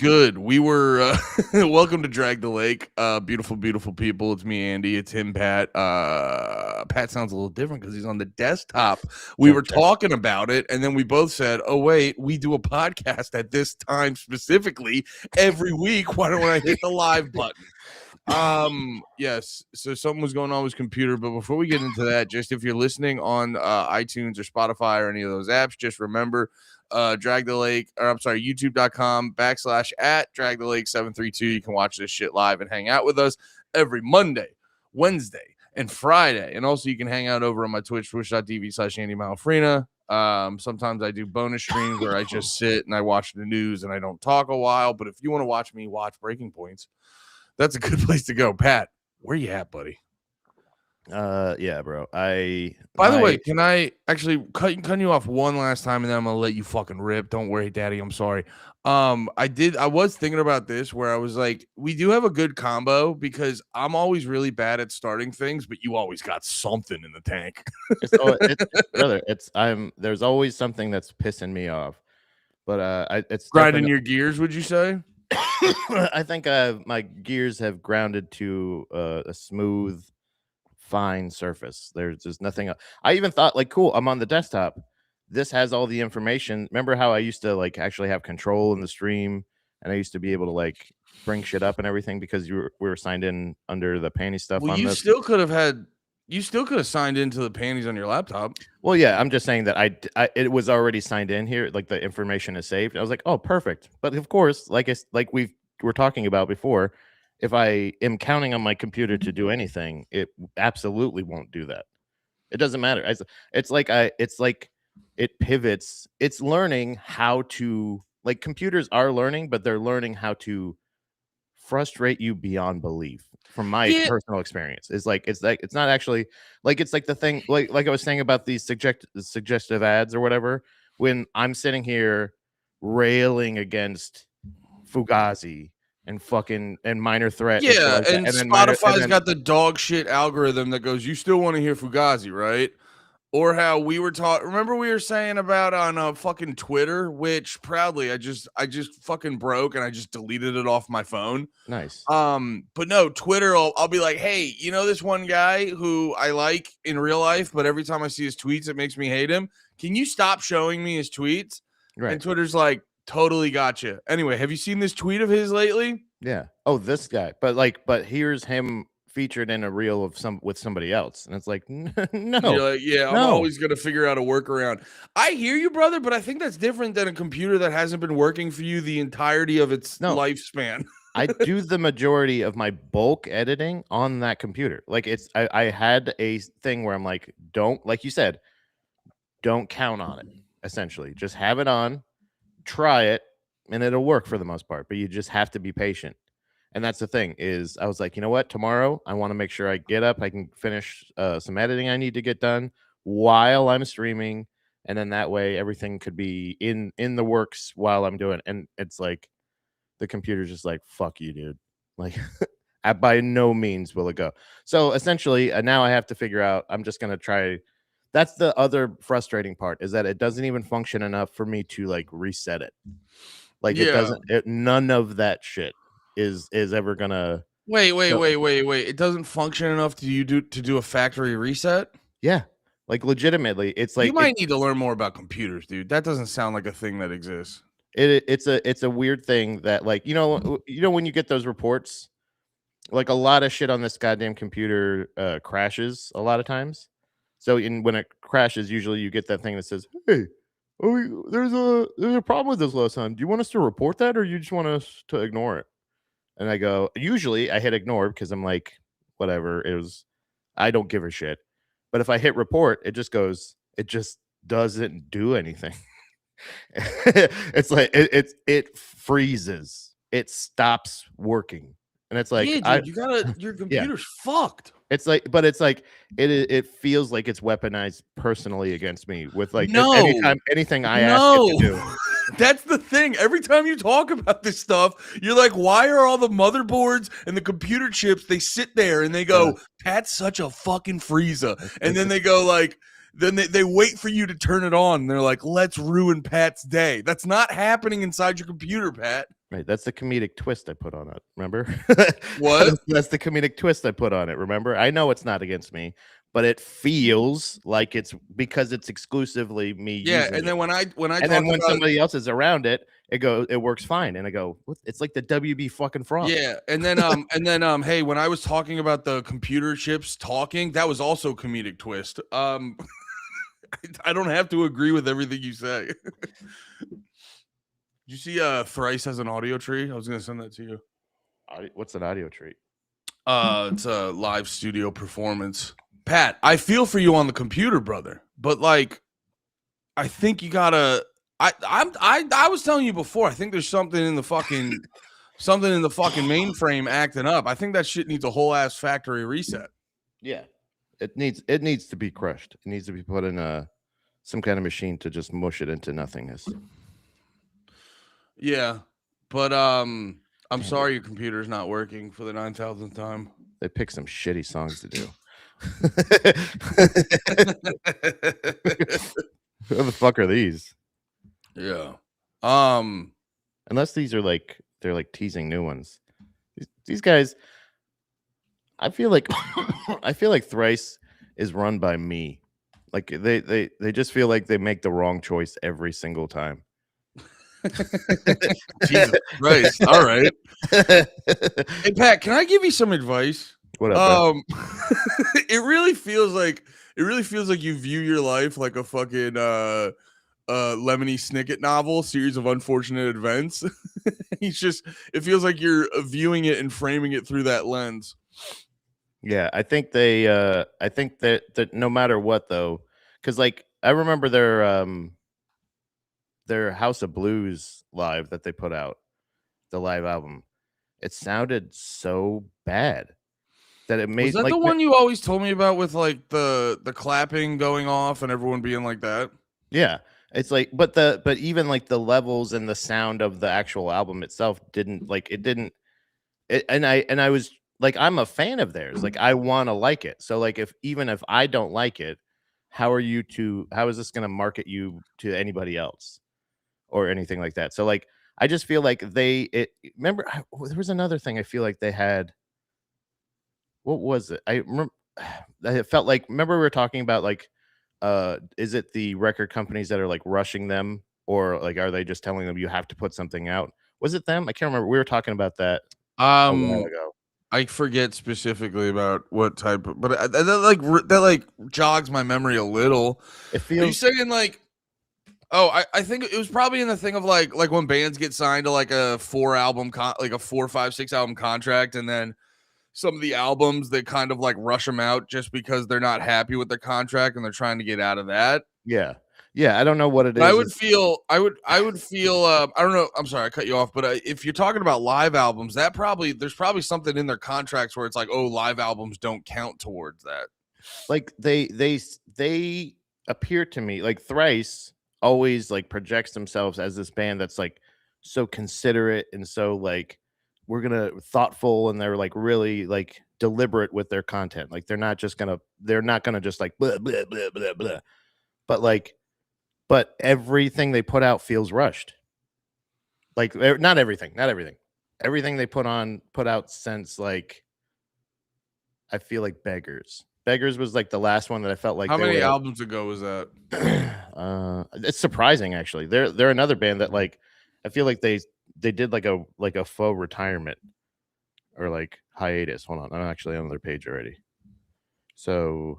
good? We were welcome to Drag the Lake. Beautiful, beautiful people. It's me, Andy. It's him, Pat. Pat sounds a little different because he's on the desktop. We were talking about it, and then we both said, "Oh wait, we do a podcast at this time specifically every week. Why don't I hit the live button?" Yes. So something was going on with his computer, but before we get into that, just if you're listening on iTunes or Spotify or any of those apps, just remember Drag the Lake, or I'm sorry, youtube.com/at Drag the Lake 732. You can watch this shit live and hang out with us every Monday, Wednesday, and Friday. And also you can hang out over on my Twitch, twitch.tv/Andy Malafrina. Sometimes I do bonus streams where I just sit and I watch the news and I don't talk a while. But if you want to watch me watch Breaking Points, that's a good place to go. Pat, where you at, buddy? Yeah, bro. By the way, can I actually cut you off one last time, and then I'm gonna let you fucking rip. Don't worry, Daddy. I'm sorry. I was thinking about this where I was like, we do have a good combo because I'm always really bad at starting things, but you always got something in the tank. Brother, there's always something that's pissing me off. But it's grinding your gears, would you say? I think my gears have grounded to a smooth, fine surface. There's just nothing. I even thought, like, cool, I'm on the desktop. This has all the information. Remember how I used to like actually have control in the stream, and I used to be able to like bring shit up and everything because we were signed in under the panty stuff. Well, you still could have signed into the panties on your laptop. Well, yeah, I'm just saying that it was already signed in here. Like the information is saved. I was like, oh, perfect. But of course, like we were talking about before, if I am counting on my computer to do anything, it absolutely won't do that. It doesn't matter. It's like it pivots. It's learning how to, like, computers are learning, but they're learning how to frustrate you beyond belief. From my personal experience, it's not actually like, it's like the thing like I was saying about these suggestive ads or whatever. When I'm sitting here railing against Fugazi and fucking and Minor Threat, and Spotify's got the dog shit algorithm that goes, you still want to hear Fugazi, right? Or how we were taught. Remember we were saying about on fucking Twitter, which proudly I just fucking broke and I just deleted it off my phone. Nice. But no, Twitter, I'll be like, hey, you know this one guy who I like in real life, but every time I see his tweets, it makes me hate him. Can you stop showing me his tweets? Right. And Twitter's like, totally gotcha. Anyway, have you seen this tweet of his lately? Yeah. Oh, this guy. But here's him featured in a reel of somebody else, and it's like, no. You're like, yeah, I'm always gonna figure out a workaround. I hear you, brother, but I think that's different than a computer that hasn't been working for you the entirety of its lifespan. I do the majority of my bulk editing on that computer. Like, I had a thing where I'm like, don't, like you said, don't count on it. Essentially, just have it on, try it, and it'll work for the most part. But you just have to be patient. And that's the thing is, I was like, you know what? Tomorrow, I want to make sure I get up. I can finish some editing I need to get done while I'm streaming. And then that way, everything could be in the works while I'm doing it. And it's like, the computer's just like, fuck you, dude. Like, by no means will it go. So essentially, now I have to figure out, I'm just going to try. That's the other frustrating part, is that it doesn't even function enough for me to like reset it. Like, it doesn't, none of that shit is ever gonna wait. It doesn't function enough to do a factory reset? Yeah, like legitimately, it's like, you might need to learn more about computers, dude. That doesn't sound like a thing that exists. It's a weird thing that, like, you know when you get those reports, like, a lot of shit on this goddamn computer crashes a lot of times. So when it crashes, usually you get that thing that says, hey, there's a problem with this last time. Do you want us to report that, or you just want us to ignore it? And I go, usually I hit ignore because I'm like, whatever, I don't give a shit. But if I hit report, it just doesn't do anything. It's like, it freezes. It stops working. And it's like, yeah, dude, your computer's fucked. It's like, but it's like, it feels like it's weaponized personally against me with like, anything I ask it to do. That's the thing. Every time you talk about this stuff, you're like, why are all the motherboards and the computer chips, they sit there and they go, Pat's such a fucking freezer. And then they go like, then they wait for you to turn it on. They're like, let's ruin Pat's day. That's not happening inside your computer, Pat. Right, that's the comedic twist I put on it. Remember? What? That's the comedic twist I put on it. Remember? I know it's not against me, but it feels like it's because it's exclusively me Yeah, using and it. then when I And talk then when about somebody else is around it, it works fine. And I go, what? It's like the WB fucking frog. yeah, and then hey, when I was talking about the computer chips talking, that was also comedic twist. I don't have to agree with everything you say. You see, Thrice has an audio tree. I was gonna send that to you. What's an audio treat? It's a live studio performance. Pat, I feel for you on the computer, brother, but like, I think you gotta. I was telling you before. I think there's something in the fucking mainframe acting up. I think that shit needs a whole ass factory reset. Yeah, it needs to be crushed. It needs to be put in some kind of machine to just mush it into nothingness. Yeah, but I'm Damn sorry your computer's not working for the 9,000th time. They picked some shitty songs to do. Who the fuck are these? Yeah. Unless these are like they're like teasing new ones. These guys, I feel like I feel like Thrice is run by me. Like they just feel like they make the wrong choice every single time. Jesus Christ. All right. Hey Pat, can I give you some advice? What up, It really feels like you view your life like a fucking Lemony Snicket novel, series of unfortunate events. It feels like you're viewing it and framing it through that lens. Yeah, I think I think that no matter what though, because like I remember their House of Blues live that they put out, the live album. It sounded so bad that it Was made that like the one you always told me about with like the clapping going off and everyone being like that? yeah. It's like but even like the levels and the sound of the actual album itself didn't and I was like I'm a fan of theirs. Like I want to like it. So like even if I don't like it, how is this going to market you to anybody else or anything like that? So like I just feel like remember there was another thing I feel like they had. What was it? I remember it felt like remember we were talking about like is it the record companies that are like rushing them or like are they just telling them you have to put something out? Was it them? I can't remember. We were talking about that a while ago. I forget specifically about what type of, but that jogs my memory a little. It Are you feels saying like, oh, I think it was probably in the thing of like when bands get signed to like a 4, 5, 6 album contract, and then some of the albums they kind of like rush them out just because they're not happy with their contract and they're trying to get out of that. yeah. Yeah, I don't know what it But is. I would feel, I don't know. I'm sorry, I cut you off. But if you're talking about live albums, there's probably something in their contracts where it's like, oh, live albums don't count towards that. Like they appear to me like Thrice always like projects themselves as this band that's like so considerate and so like we're gonna thoughtful and they're like really like deliberate with their content. Like they're not gonna just like blah blah blah blah blah. But like but everything they put out feels rushed. Like not everything. Everything they put out since like I feel like Beggars. Beggars was like the last one that I felt like How they many were albums ago was that? it's surprising actually. They're another band that like I feel like they did like a faux retirement or like hiatus. Hold on, I'm actually on their page already. So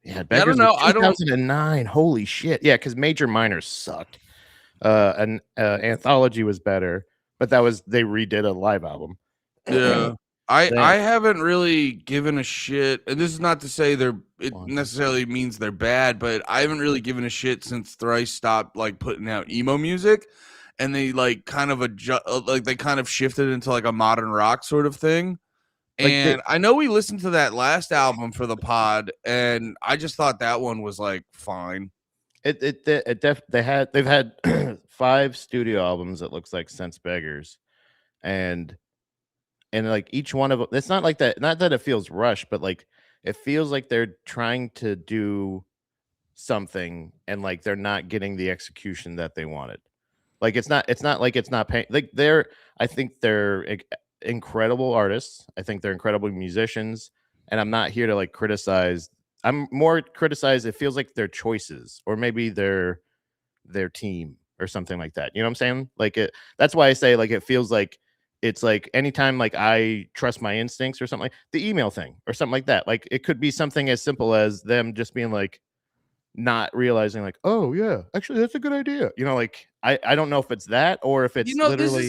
yeah, Yeah, I don't Beggars know. was 2009. Holy shit. Yeah, because Major Minor sucked. An Anthology was better, but they redid a live album. Yeah. I Then haven't really given a shit, and this is not to say it One. necessarily means they're bad, but I haven't really given a shit since Thrice stopped like putting out emo music, and they like kind of they kind of shifted into like a modern rock sort of thing. like And I know we listened to that last album for the pod, and I just thought that one was like fine. they've had 5 studio albums it looks like since Beggars, and like each one of them, it's not like that. Not that it feels rushed, but like it feels like they're trying to do something and like they're not getting the execution that they wanted. Like it's not like it's not paying. Like I think they're incredible artists. I think they're incredible musicians, and I'm not here to like criticize. I'm more criticize. It feels like their choices, or maybe their team, or something like that. You know what I'm saying? Like it. That's why I say like it feels like it's like anytime like I trust my instincts or something like the email thing or something like that. Like it could be something as simple as them just being like not realizing like, oh yeah, actually that's a good idea. You know, like I don't know if it's that or if You it's know, literally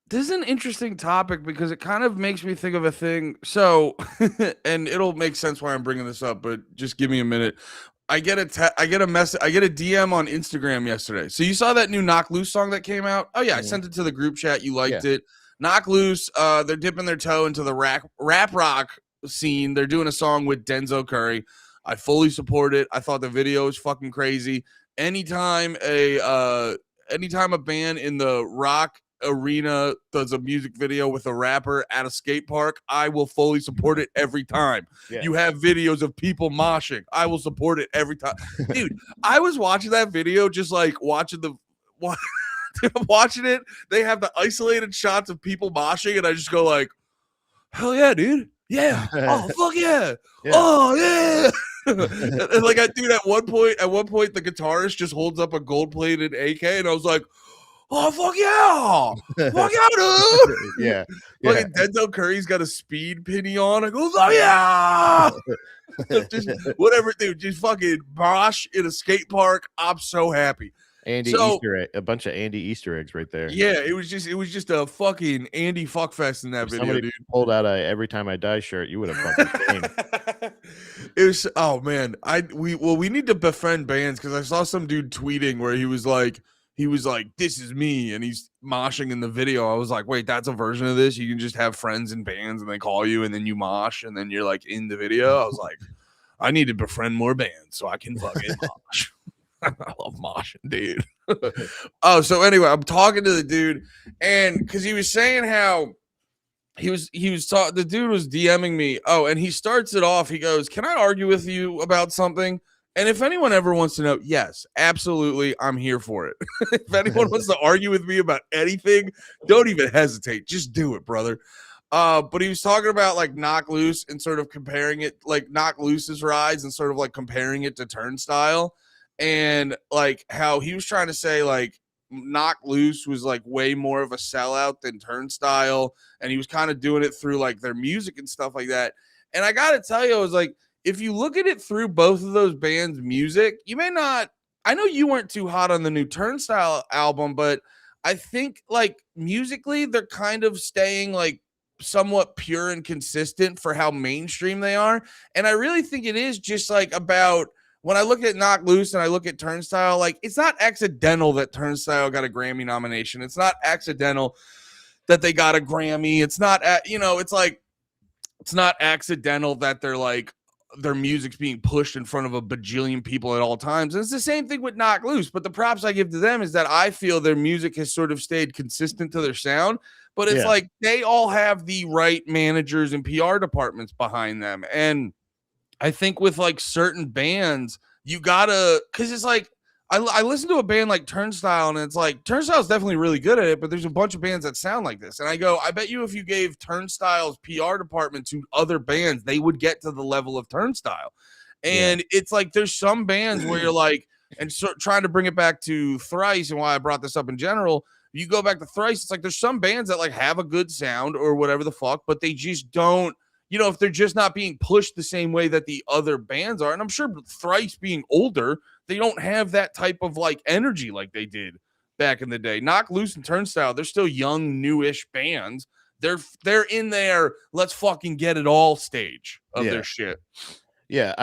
this is an interesting topic because it kind of makes me think of a thing. So, and it'll make sense why I'm bringing this up, but just give me a minute. I get a message, I get a DM on Instagram yesterday. So you saw that new Knock Loose song that came out? Oh yeah, I Mhm. sent it to the group chat. You Yeah. liked it. Knock Loose, they're dipping their toe into the rap rock scene. They're doing a song with Denzel Curry. I fully support it. I thought the video was fucking crazy. Anytime a band in the rock arena does a music video with a rapper at a skate park, I will fully support it every time. Yeah. You have videos of people moshing, I will support it every time. Dude, I was watching that video, just like watching watching it. They have the isolated shots of people moshing, and I just go like, hell yeah, dude. Yeah. Oh, fuck yeah. Yeah. Oh, yeah. And like, dude, at one point, the guitarist just holds up a gold-plated AK, and I was like, oh, fuck yeah. Fuck yeah, dude. Yeah. Fucking Denzel Curry's got a speed penny on. I go, oh, yeah. Just whatever, dude. Just fucking mosh in a skate park. I'm so happy. Andy So, Easter egg, a bunch of Andy Easter eggs right there. yeah, it was just a fucking Andy fuckfest in that If video, somebody dude. pulled out a "Every Time I Die" shirt, you would have fucking came. It was, oh man, we need to befriend bands, because I saw some dude tweeting where he was like, this is me, and he's moshing in the video. I was like, wait, that's a version of this? You can just have friends in bands and they call you and then you mosh and then you're like in the video. I was like, I need to befriend more bands so I can fucking mosh. I love moshing, dude. Oh, so anyway, I'm talking to the dude, and because he was saying how the dude was DMing me. Oh, and he starts it off. He goes, "Can I argue with you about something?" And if anyone ever wants to know, yes, absolutely, I'm here for it. If anyone wants to argue with me about anything, don't even hesitate. Just do it, brother. But he was talking about like Knock Loose and sort of comparing it, like Knock Loose's rise, and sort of like comparing it to Turnstile, and like how he was trying to say like Knock Loose was like way more of a sellout than Turnstile, and he was kind of doing it through like their music and stuff like that. And I gotta tell you, I was like, if you look at it through both of those bands' music, you may not. I know you weren't too hot on the new Turnstile album, but I think like musically, they're kind of staying like somewhat pure and consistent for how mainstream they are. And I really think it is just like about, when I look at Knock Loose and I look at Turnstile, like it's not accidental that Turnstile got a Grammy nomination. It's not accidental that they got a Grammy. It's not, it's like, it's not accidental that they're like, their music's being pushed in front of a bajillion people at all times. And it's the same thing with Knock Loose. But the props I give to them is that I feel their music has sort of stayed consistent to their sound. But it's like they all have the right managers and PR departments behind them. And I think with like certain bands, you gotta, because it's like, I listen to a band like Turnstile, and it's like Turnstile's definitely really good at it, but there's a bunch of bands that sound like this. And I go, I bet you if you gave Turnstile's PR department to other bands, they would get to the level of Turnstile. And it's like there's some bands where you're like, and so trying to bring it back to Thrice and why I brought this up in general, you go back to Thrice, it's like there's some bands that like have a good sound or whatever the fuck, but they just don't, if they're just not being pushed the same way that the other bands are. And I'm sure Thrice being older, they don't have that type of like energy like they did back in the day. Knock Loose and Turnstile, they're still young, newish bands. They're in their let's fucking get it all stage of their shit. Yeah,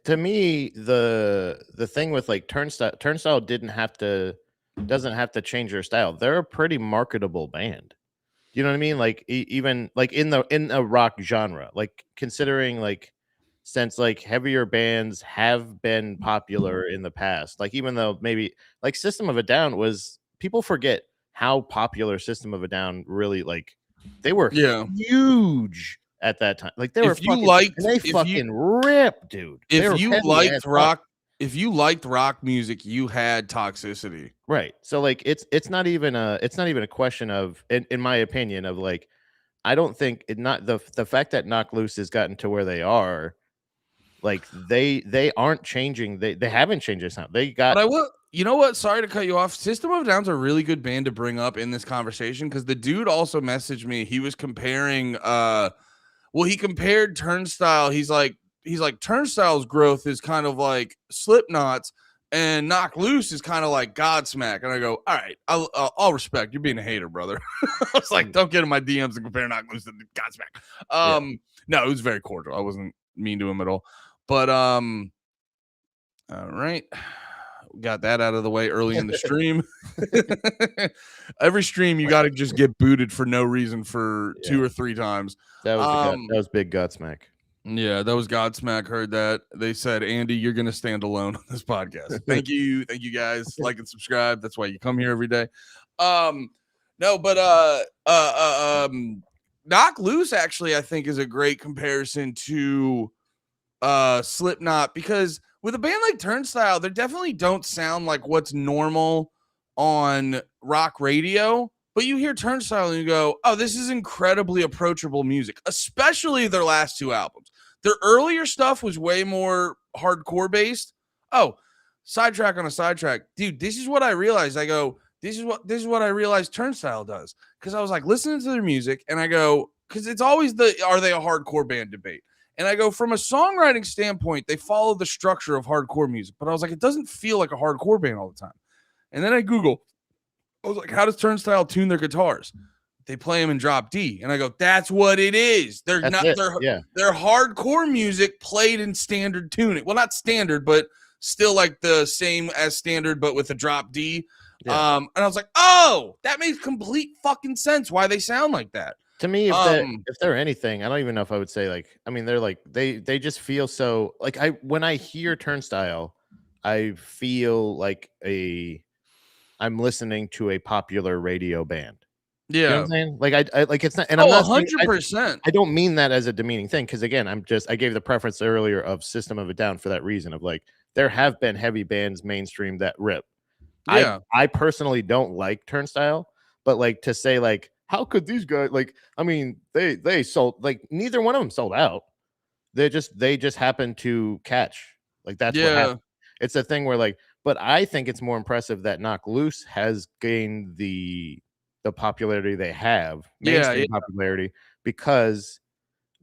to me the thing with like Turnstile doesn't have to change their style. They're a pretty marketable band. You know what I mean? Like even like in the rock genre, like considering like since like heavier bands have been popular in the past, like even though maybe like System of a Down was, people forget how popular System of a Down really, like they were huge at that time. Like they were fucking ripped, dude. If you liked rock, if you liked rock music, you had toxicity. Right. So like it's not even a question of in my opinion of like I don't think it not the fact that Knock Loose has gotten to where they are, like they aren't changing. They haven't changed their sound. They got But I will, you know what? Sorry to cut you off. System of a Down's a really good band to bring up in this conversation because the dude also messaged me. He was comparing well, he compared Turnstile. He's like Turnstile's growth is kind of like Slipknot's, and Knock Loose is kind of like Godsmack. And I go, all right, I'll respect. You're being a hater, brother. I was like, don't get in my DMs and compare Knock Loose to Godsmack. No, it was very cordial. I wasn't mean to him at all. But all right. Got that out of the way early in the stream. Every stream you got to just get booted for no reason for 2 or 3 times. that was big Godsmack. Yeah, that was Godsmack. Heard that. They said, Andy, you're gonna stand alone on this podcast. Thank you guys. Like and subscribe. That's why you come here every day. No, but Knock Loose actually I think is a great comparison to Slipknot, because with a band like Turnstile, they definitely don't sound like what's normal on rock radio. But you hear Turnstile and you go, oh, this is incredibly approachable music, especially their last 2 albums. Their earlier stuff was way more hardcore based. Oh, sidetrack on a sidetrack. Dude, this is what I realized. I go, this is what I realized Turnstile does. Because I was like listening to their music and I go, because it's always are they a hardcore band debate? And I go, from a songwriting standpoint, they follow the structure of hardcore music. But I was like, it doesn't feel like a hardcore band all the time. And then I was like, how does Turnstile tune their guitars? They play them in drop D. And I go, that's what it is. They're hardcore music played in standard tuning. Well, not standard, but still like the same as standard, but with a drop D. Yeah. And I was like, oh, that makes complete fucking sense why they sound like that. To me, if they're anything, I don't even know if I would say like, I mean, they're like, they just feel so like when I hear Turnstile, I feel like I'm listening to a popular radio band. Yeah. You know what I'm saying? Like I like it's not, and I'm not 100%. I don't mean that as a demeaning thing, because again, I gave the preference earlier of System of a Down for that reason of like there have been heavy bands mainstream that rip. Yeah. I personally don't like Turnstile, but like to say like, how could these guys like? I mean, they sold like neither one of them sold out. They just happened to catch. Like that's what happened. It's a thing where like, but I think it's more impressive that Knock Loose has gained the popularity they have, mainstream popularity, because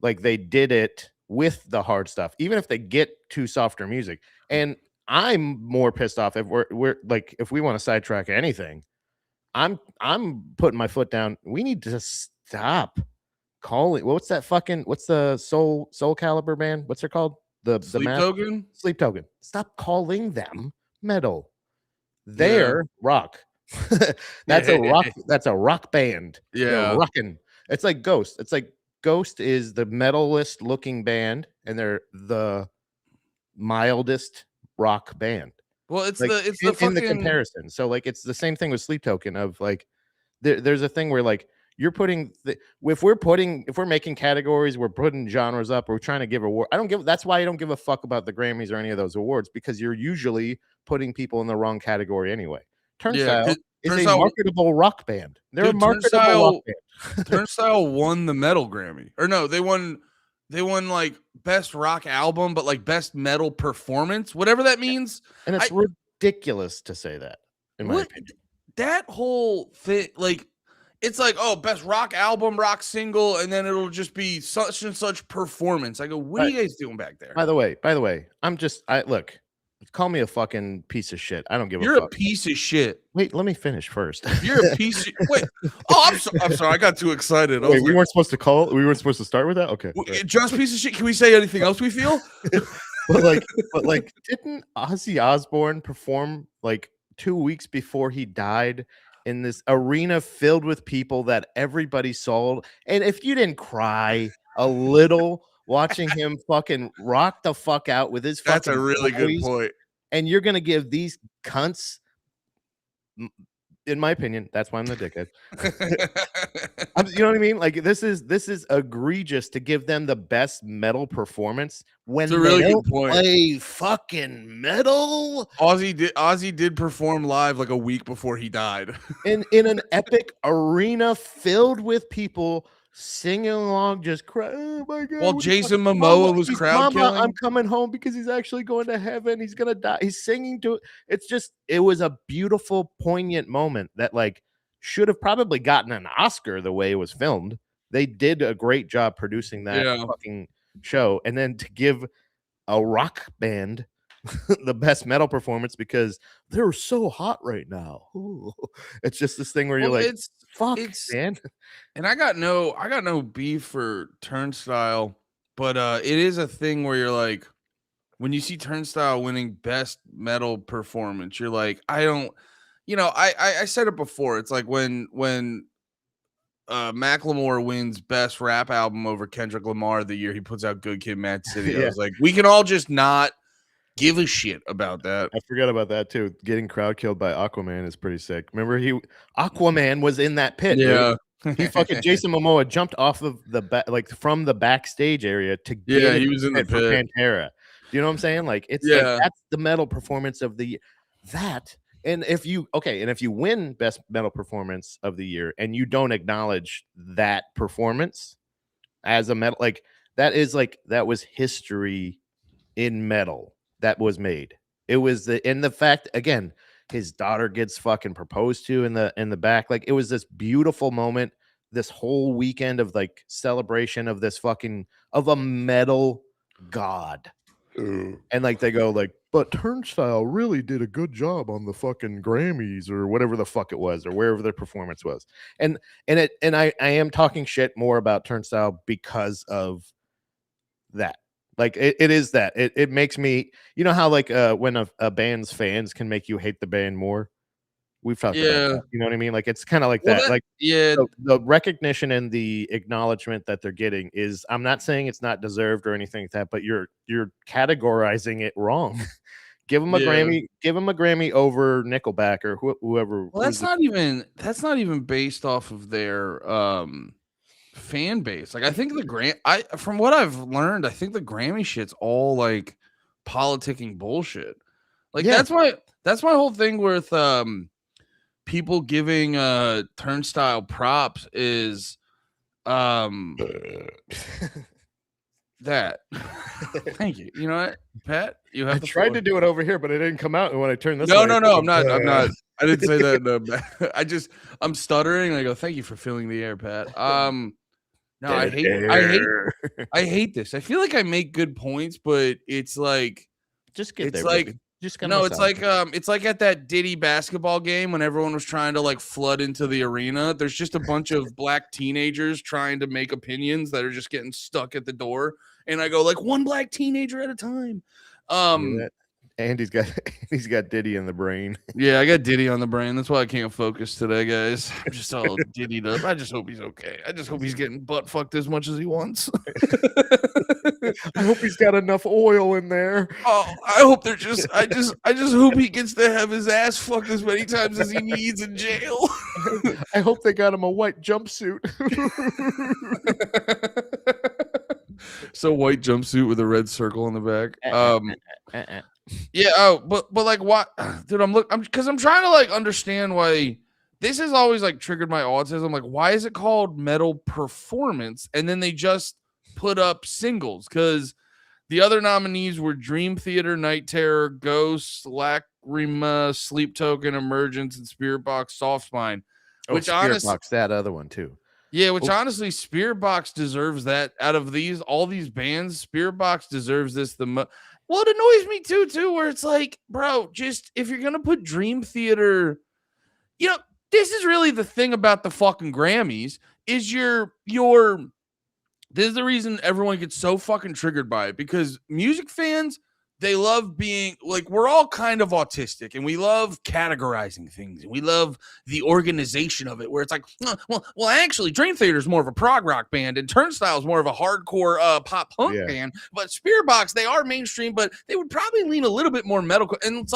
like they did it with the hard stuff, even if they get to softer music. And I'm more pissed off if we're like, if we want to sidetrack anything, I'm putting my foot down. We need to stop calling. What's the Soul Caliber band? What's it called? Sleep Token? Sleep Token. Stop calling them metal. They're rock. That's a rock band. Yeah. They're rocking. It's like Ghost. It's like Ghost is the metalist looking band, and they're the mildest rock band. Well, it's like, in the comparison. So like it's the same thing with Sleep Token of like there's a thing where like you're putting if we're making categories, we're putting genres up, we're trying to give award. That's why I don't give a fuck about the Grammys or any of those awards, because you're usually putting people in the wrong category anyway. Turnstile is a marketable rock band. They're a marketable rock band. Turnstile won the metal Grammy. Or no, they won like best rock album, but like best metal performance, whatever that means. And it's ridiculous to say that, in my opinion. That whole thing, like, it's like, oh, best rock album, rock single, and then it'll just be such and such performance. I go, what are you guys doing back there? By the way, look, call me a fucking piece of shit. I don't give a fuck. You're a piece of shit. Wait, let me finish first. You're a piece of wait. Oh, I'm sorry. I got too excited. Wait, we weren't supposed to start with that? Okay. Just piece of shit. Can we say anything else we feel? but like, didn't Ozzy Osbourne perform like 2 weeks before he died in this arena filled with people that everybody saw? And if you didn't cry a little watching him fucking rock the fuck out with his fucking That's a really good point. And you're gonna give these cunts in my opinion, that's why I'm the dickhead. You know what I mean? Like this is egregious to give them the best metal performance when It's a they really don't good point. play fucking metal. Ozzy did perform live like a week before he died. in an epic arena filled with people singing along, just cry. Oh my god! While Jason Momoa was crowd Mama, I'm killing. coming home because he's actually going to heaven. He's gonna die. He's singing to it. It was a beautiful, poignant moment that like should have probably gotten an Oscar the way it was filmed. They did a great job producing that fucking show, and then to give a rock band the best metal performance because they're so hot right now. Ooh. It's just this thing where you're like, fuck, man. And I got no beef for Turnstile, but it is a thing where you're like, when you see Turnstile winning best metal performance, you're like, I don't, I said it before. It's like when Macklemore wins best rap album over Kendrick Lamar the year he puts out Good Kid, Mad City. I was like, we can all just not give a shit about that. I forgot about that too. Getting crowd killed by Aquaman is pretty sick. Remember, Aquaman was in that pit. Yeah, he fucking Jason Momoa jumped off of the like from the backstage area to get he was in the pit for Pantera. Do you know what I'm saying? Like it's like, that's the metal performance of the that. And if you win best metal performance of the year and you don't acknowledge that performance as a metal, like that was history in metal that was made. It was the fact, again, his daughter gets fucking proposed to in the back. Like it was this beautiful moment, this whole weekend of like celebration of this fucking of a metal god. And like they go like, but Turnstile really did a good job on the fucking Grammys or whatever the fuck it was or wherever their performance was. And I am talking shit more about Turnstile because of that. Like it is that it makes me, you know how like when a band's fans can make you hate the band more. We've talked about that. You know what I mean? Like it's kind of like that. Like the recognition and the acknowledgement that they're getting is, I'm not saying it's not deserved or anything like that, but you're categorizing it wrong. Give them a Grammy over Nickelback or whoever. Well, that's not even based off of their fan base. Like I think from what I've learned, I think the Grammy shit's all like politicking bullshit. Like that's my whole thing with people giving Turnstile props is that. Thank you. You know what, Pat? You have. I tried to do it over here, but it didn't come out. And when I turned this, no, I'm not. I didn't say that. No, I'm stuttering. And I go, thank you for filling the air, Pat. No, I hate this. I feel like I make good points, but it's like, just get there. Like, just no, it's like at that Diddy basketball game when everyone was trying to like flood into the arena. There's just a bunch of black teenagers trying to make opinions that are just getting stuck at the door. And I go like one black teenager at a time. Andy's got Diddy in the brain. Yeah, I got Diddy on the brain. That's why I can't focus today, guys. I'm just all Diddy'd up. I just hope he's okay. I just hope he's getting butt fucked as much as he wants. I hope he's got enough oil in there. Oh, I hope they're just. I just hope he gets to have his ass fucked as many times as he needs in jail. I hope they got him a white jumpsuit. So white jumpsuit with a red circle in the back. Yeah. Oh, but like what, dude? I'm because I'm trying to like understand why this has always like triggered my autism. Like, why is it called metal performance? And then they just put up singles because the other nominees were Dream Theater, Night Terror, Ghost, Lacrima, Sleep Token, Emergence, and Spirit Box, Soft Spine. Which honestly, that other one too. Yeah, which honestly, Spirit Box deserves that. Out of all these bands, Spirit Box deserves this the most. Well, it annoys me too, where it's like, bro, just if you're gonna put Dream Theater, this is really the thing about the fucking Grammys is this is the reason everyone gets so fucking triggered by it, because music fans, they love being like, we're all kind of autistic and we love categorizing things and we love the organization of it, where it's like, well, actually Dream Theater is more of a prog rock band and Turnstile is more of a hardcore pop punk band, but Spirit Box, they are mainstream, but they would probably lean a little bit more metal. And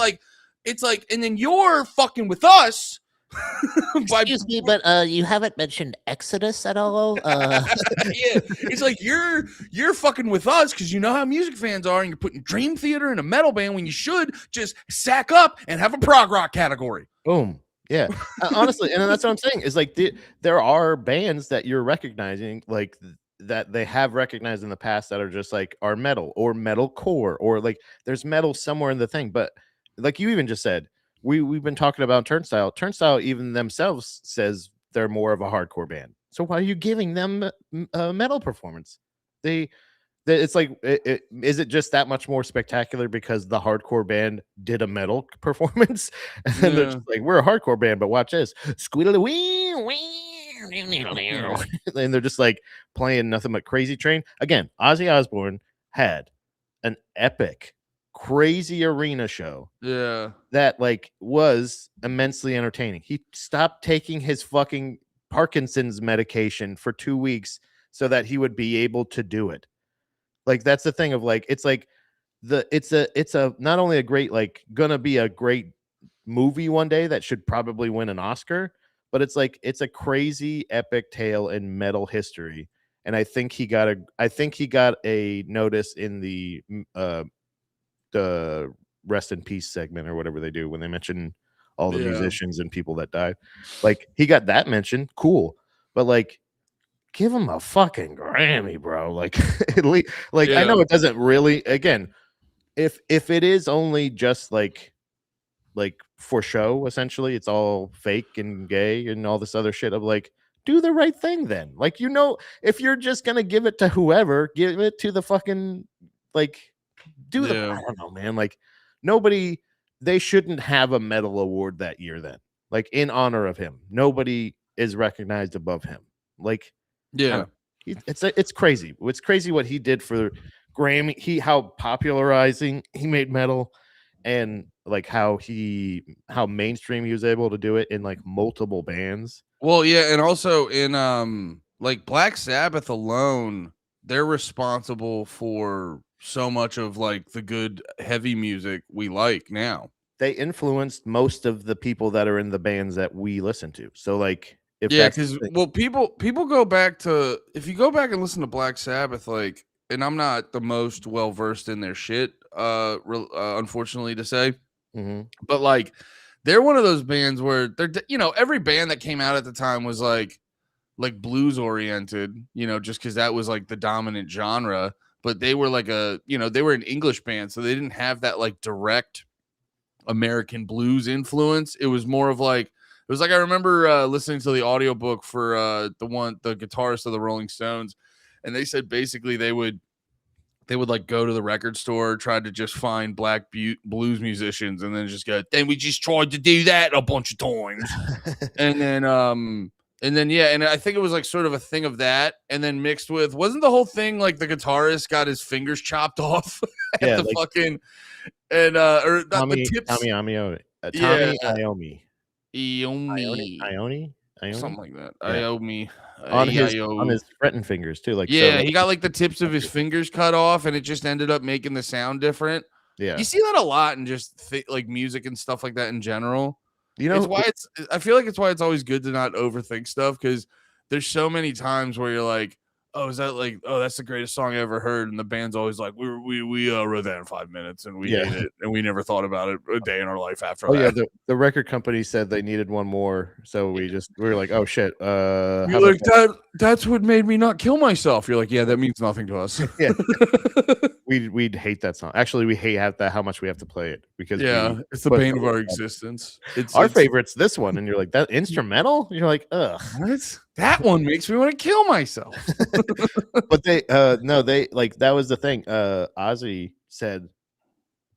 it's like, and then you're fucking with us Excuse me, but you haven't mentioned Exodus at all. Yeah, it's like you're fucking with us because you know how music fans are, and you're putting Dream Theater in a metal band when you should just sack up and have a prog rock category. Boom. Yeah. Honestly, and that's what I'm saying is like there are bands that you're recognizing like that they have recognized in the past that are just like are metal or metal core or like there's metal somewhere in the thing. But like you even just said, we've been talking about Turnstile. Turnstile even themselves says they're more of a hardcore band. So why are you giving them a metal performance? It's like is it just that much more spectacular because the hardcore band did a metal performance and then they're just like we're a hardcore band but watch this squealy wee and they're just like playing nothing but Crazy Train again. Ozzy Osbourne had an epic crazy arena show that like was immensely entertaining. He stopped taking his fucking Parkinson's medication for 2 weeks so that he would be able to do it. Like that's the thing of like it's like it's a not only a great like gonna be a great movie one day that should probably win an Oscar, but it's like it's a crazy epic tale in metal history. And I think he got a notice in the rest in peace segment or whatever they do when they mention all the musicians and people that died. Like he got that mention, cool. But like give him a fucking Grammy, bro. Like, at least, like I know it doesn't really. Again, if it is only just like for show, essentially, it's all fake and gay and all this other shit. Of like, do the right thing, then. Like, if you're just gonna give it to whoever, give it to the fucking like, do the. I don't know, man. Like, nobody. They shouldn't have a medal award that year. Then, like, in honor of him, nobody is recognized above him. Like. Yeah, it's crazy. It's crazy what he did for Grammy. How popularizing he made metal, and like how mainstream he was able to do it in like multiple bands. Well, yeah, and also in like Black Sabbath alone, they're responsible for so much of like the good heavy music we like now. They influenced most of the people that are in the bands that we listen to. So like because people go back to if you go back and listen to Black Sabbath, like, and I'm not the most well versed in their shit, unfortunately to say, but like they're one of those bands where they're every band that came out at the time was like blues oriented, just because that was like the dominant genre. But they were like they were an English band, so they didn't have that like direct American blues influence. It was more of like. It was like I remember listening to the audiobook for the guitarist of the Rolling Stones, and they said basically they would like go to the record store, try to just find black blues musicians, and then just go. Then we just tried to do that a bunch of times, and then and I think it was like sort of a thing of that, and then mixed with wasn't the whole thing like the guitarist got his fingers chopped off at the like, fucking and or not Tommy, the tips. Tommy Iommi. Ione, something like that. Iommi on his fretting fingers too. Like he got like the tips of his fingers cut off, and it just ended up making the sound different. Yeah, you see that a lot in just like music and stuff like that in general. It's why I feel like it's why it's always good to not overthink stuff because there's so many times where you're like, oh, is that like, oh, that's the greatest song I ever heard, and the band's always like, we wrote that in 5 minutes, and we hate it, and we never thought about it a day in our life after that. Yeah, the record company said they needed one more, so we were like, oh shit, you're like that's what made me not kill myself. You're like, yeah, that means nothing to us. Yeah, we'd hate that song. Actually, we hate how much we have to play it because it's the bane of our existence. It's our favorite's this one, and you're like that instrumental. You're like, ugh, that one makes me want to kill myself. But they like that was the thing. Ozzy said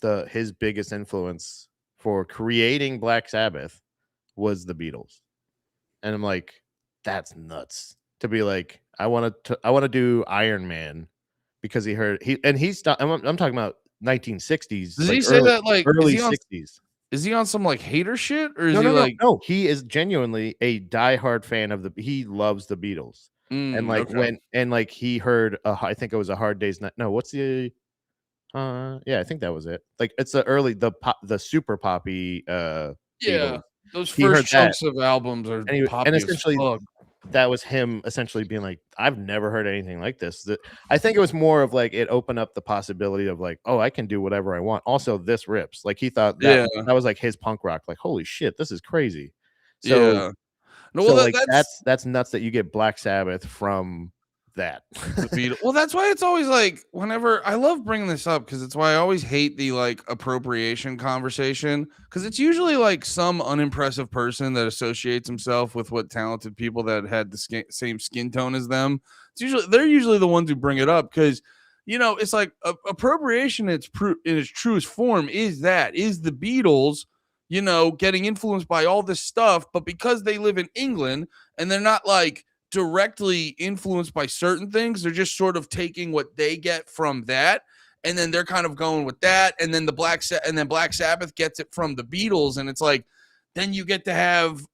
his biggest influence for creating Black Sabbath was the Beatles, and I'm like, that's nuts to be like, I want to do Iron Man because he's I'm talking about 1960s. Does he say that like early 60s? Is he on some like hater shit or is no, he is genuinely a diehard fan of he loves the Beatles. And like when he heard I think it was A Hard Day's Night. No, what's the I think that was it. Like it's the super poppy Beatles. Those he first heard that, chunks of albums are and poppy as essentially fuck. that was him essentially being like, I've never heard anything like this. I think it was more of like it opened up the possibility of like, oh, I can do whatever I want. Also, this rips. Like he thought that Yeah, that was like his punk rock. Like, holy shit, this is crazy. So yeah. No, well, so like that's that's nuts that you get Black Sabbath from that. the Beatles. Well, that's why it's always like whenever I love bringing this up because it's why I always hate the like appropriation conversation because it's usually like some unimpressive person that associates himself with what talented people that had the same skin tone as them. They're usually the ones who bring it up because it's like appropriation in its truest form is the Beatles. Getting influenced by all this stuff, but because they live in England and they're not like directly influenced by certain things. They're just sort of taking what they get from that, and then they're kind of going with that. And then Black Sabbath gets it from the Beatles, and it's like then you get to have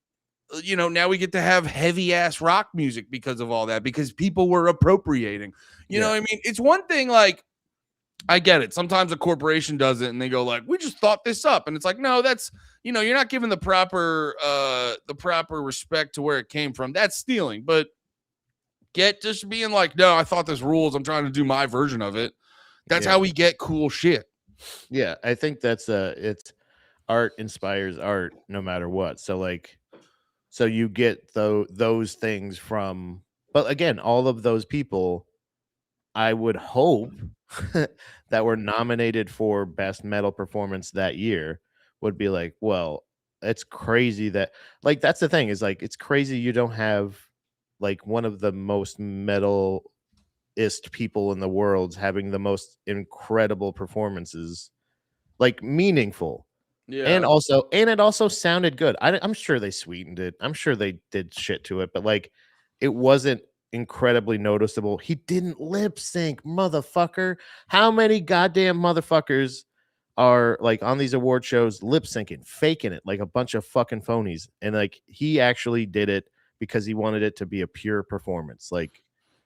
now we get to have heavy ass rock music because of all that because people were appropriating. You know what I mean? It's one thing like I get it. Sometimes a corporation does it and they go like, "We just thought this up." And it's like, "No, that's, you're not giving the proper respect to where it came from. That's stealing." But just being like, "No, I thought this rules. I'm trying to do my version of it." That's how we get cool shit. Yeah, I think that's it's art inspires art no matter what. So like so you get those things from, but again, all of those people I would hope that were nominated for best metal performance that year would be like, well, it's crazy that like that's the thing is like it's crazy you don't have like one of the most metalist people in the world having the most incredible performances, like meaningful. Yeah. And it also sounded good. I'm sure they sweetened it. I'm sure they did shit to it, but like it wasn't incredibly noticeable. He didn't lip sync, motherfucker. How many goddamn motherfuckers are like on these award shows lip syncing, faking it like a bunch of fucking phonies? And like he actually did it because he wanted it to be a pure performance. Like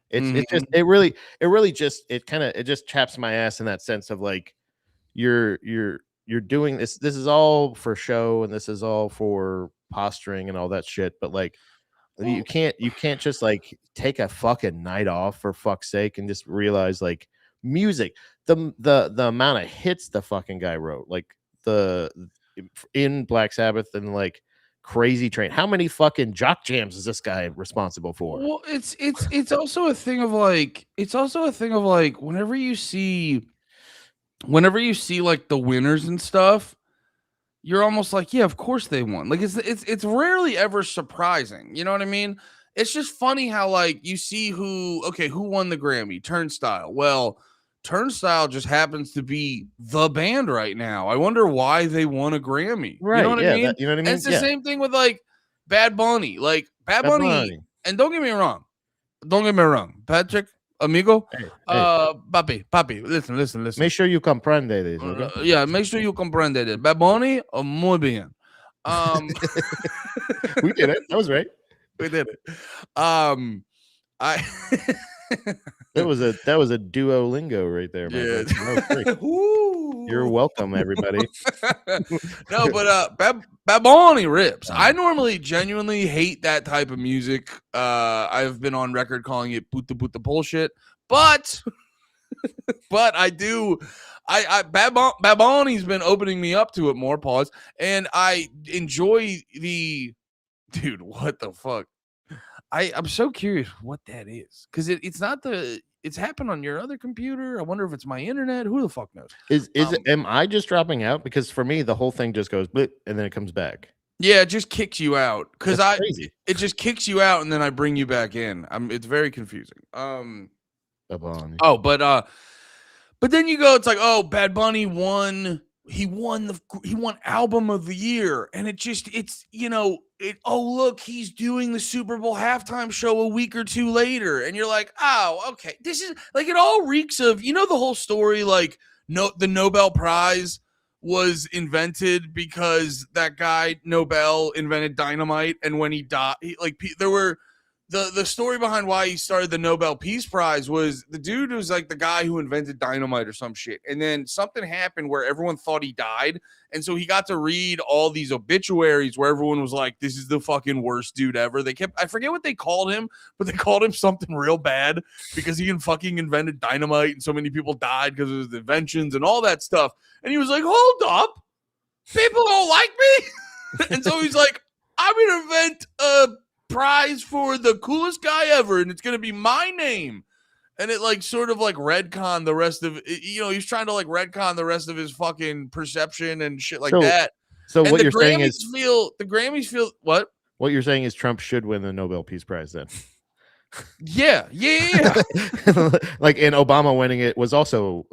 it's just it just chaps my ass in that sense of like you're doing this is all for show and this is all for posturing and all that shit, but like you can't just like take a fucking night off for fuck's sake and just realize like music, the amount of hits the fucking guy wrote, like the in Black Sabbath and like Crazy Train, how many fucking jock jams is this guy responsible for? Well, it's also a thing of like whenever you see like the winners and stuff, you're almost like, yeah, of course they won. Like it's rarely ever surprising. You know what I mean? It's just funny how like you see who won the Grammy? Turnstile. Well, Turnstile just happens to be the band right now. I wonder why they won a Grammy. You know Right, what I yeah, mean? you know what I And mean, it's the yeah. same thing with like Bad Bunny. Like Bad Bad Bunny, Bunny. and don't get me wrong, Patrick, amigo, Hey, papi, listen. make sure you comprende this, okay? Yeah, make sure you comprende it. Bad Bunny, muy bien. We did it. That was right. We did it. I That was a Duolingo right there, my yeah. friend. That was great. You're welcome, everybody. No, but Bad Bunny rips. I normally genuinely hate that type of music. I've been on record calling it puta bullshit, but I do. Bad Bunny's been opening me up to it more. Pause, and I enjoy the dude. What the fuck? I'm so curious what that is because it's not it's happened on your other computer. I wonder if it's my internet. Who the fuck knows? Am I just dropping out? Because for me, the whole thing just goes blip and then it comes back. Yeah, it just kicks you out because That's crazy. it just kicks you out and then I bring you back in. It's very confusing. Oh, But then you go, it's like, oh, Bad Bunny won. He won album of the year, and oh look, he's doing the Super Bowl halftime show a week or two later, and you're like, oh, okay, this is like it all reeks of the whole story, like the Nobel Prize was invented because that guy Nobel invented dynamite, and when he died, there were the story behind why he started the Nobel Peace Prize was the dude was like the guy who invented dynamite or some shit. And then something happened where everyone thought he died. And so he got to read all these obituaries where everyone was like, this is the fucking worst dude ever. I forget what they called him, but they called him something real bad because he fucking invented dynamite and so many people died because of his inventions and all that stuff. And he was like, hold up, people don't like me. And so he's like, I'm going to invent a prize for the coolest guy ever, and it's going to be my name. And it like sort of like retcon the rest of he's trying to like retcon the rest of his fucking perception and shit like that. So and what the you're saying Grammys is the Grammys feel what? What you're saying is Trump should win the Nobel Peace Prize then. Yeah. Like, and Obama winning it was also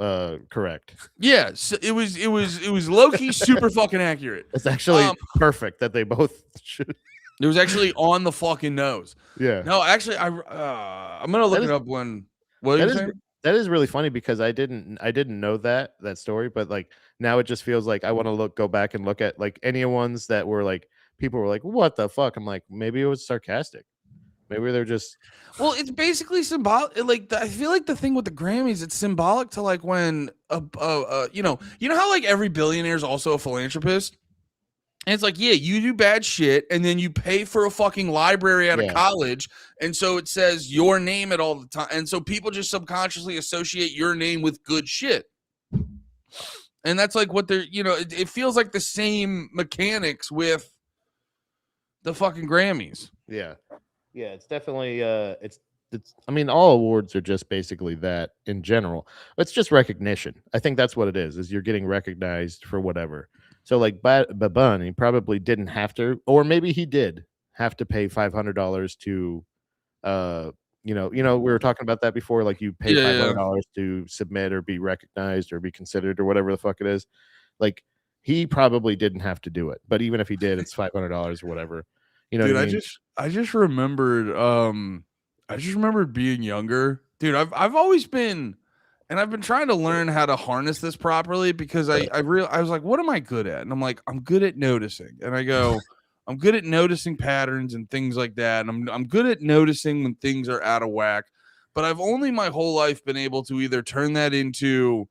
correct. Yeah, so it was low-key super fucking accurate. It's actually perfect that they both should. It was actually on the fucking nose. Yeah. No, actually, I'm gonna look it up when. What are you saying? That is really funny because I didn't know that story, but like now it just feels like I want to go back and look at like any ones that were like people were like, what the fuck? I'm like, maybe it was sarcastic. Maybe they're just. Well, it's basically symbolic. Like I feel like the thing with the Grammys, it's symbolic to like when you know how like every billionaire is also a philanthropist. And it's like, yeah, you do bad shit, and then you pay for a fucking library out of college, and so it says your name at all the time, and so people just subconsciously associate your name with good shit, and that's like what they're, it feels like the same mechanics with the fucking Grammys. Yeah, it's definitely it's. I mean, all awards are just basically that in general. It's just recognition. I think that's what it is you're getting recognized for whatever. So like Babun, he probably didn't have to, or maybe he did have to pay $500 to, we were talking about that before. Like you pay $500 to submit or be recognized or be considered or whatever the fuck it is. Like he probably didn't have to do it, but even if he did, it's $500 or whatever. You know, dude, what I mean? I just remembered being younger, dude. I've always been. And I've been trying to learn how to harness this properly because I was like, what am I good at? And I'm like, I'm good at noticing. And I go, I'm good at noticing patterns and things like that. And I'm good at noticing when things are out of whack. But I've only my whole life been able to either turn that into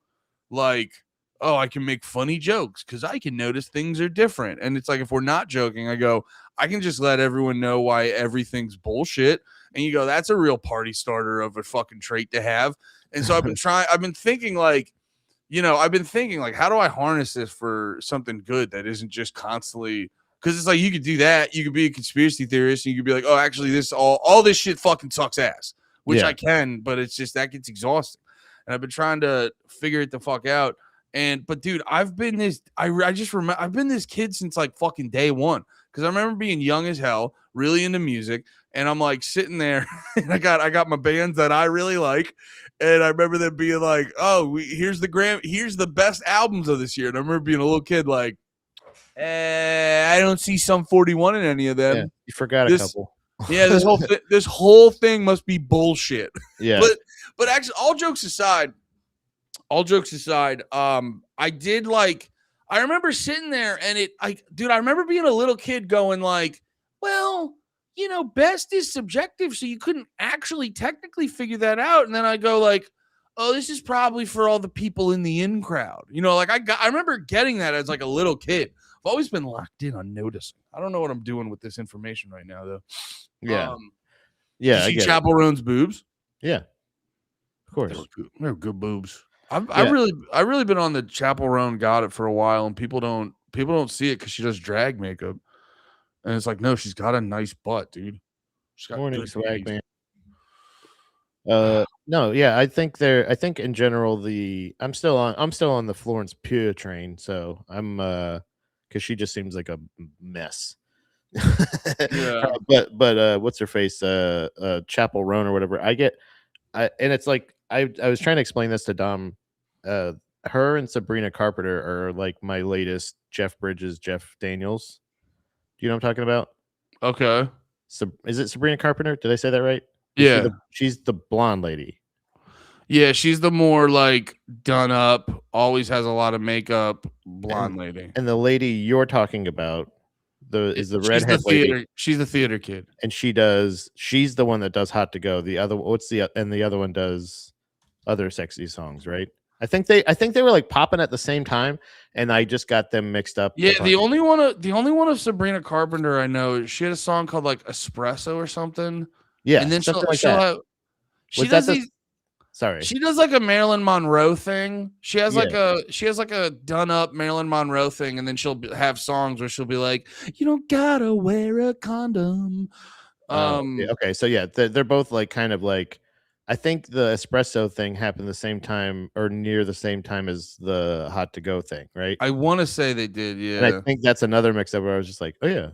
like, oh, I can make funny jokes because I can notice things are different. And it's like, if we're not joking, I go, I can just let everyone know why everything's bullshit. And you go, that's a real party starter of a fucking trait to have. And so I've been thinking like, how do I harness this for something good that isn't just constantly, because it's like you could do that. You could be a conspiracy theorist and you could be like, oh, actually this all this shit fucking sucks ass, which I can, but it's just that gets exhausting. And I've been trying to figure it the fuck out. But dude, I've been this, I've been this kid since like fucking day one. Cause I remember being young as hell, really into music. And I'm like sitting there and I got my bands that I really like. And I remember them being like, oh, here's the best albums of this year. And I remember being a little kid like, I don't see Sum 41 in any of them. Yeah, you forgot a couple. Yeah, this whole thing must be bullshit. Yeah. But actually, all jokes aside, I did like, I remember sitting there and I remember being a little kid going like, well, best is subjective, so you couldn't actually technically figure that out. And then I go like, oh, this is probably for all the people in the in crowd. I remember getting that as like a little kid. I've always been locked in on noticing. I don't know what I'm doing with this information right now, though. Yeah. You see Chapel Roan's boobs? Yeah. Of course. They're good boobs. I've really been on the Chapel Roan got it for a while, and people don't see it because she does drag makeup. And it's like, no, she's got a nice butt, dude. She's got morning swag, man. No, yeah, I think in general I'm still on the Florence Pugh train, so I'm because she just seems like a mess. Yeah. But what's her face? Chapel Roan or whatever. And it's like I was trying to explain this to Dom. Her and Sabrina Carpenter are like my latest Jeff Bridges, Jeff Daniels. Do you know what I'm talking about? Okay. Is it Sabrina Carpenter? Did I say that right? Yeah. She's the blonde lady. Yeah, she's the more like done up, always has a lot of makeup blonde lady. And the lady you're talking about, the She's the redhead lady, theater. She's the theater kid. and she's the one that does Hot to Go. The other the other one does other sexy songs, right? I think they were like popping at the same time, and I just got them mixed up. Yeah, the only one of Sabrina Carpenter I know, she had a song called like Espresso or something. Yeah, And then something like that. she does these Sorry. she does like a Marilyn Monroe thing. She has Yeah. like a done up Marilyn Monroe thing, and then she'll have songs where she'll be like, "You don't gotta wear a condom." Okay. So yeah, they're both like kind of like, I think the espresso thing happened the same time or near the same time as the Hot to Go thing, right? I want to say they did, And I yeah. think that's another mix up where I was just like, oh yeah,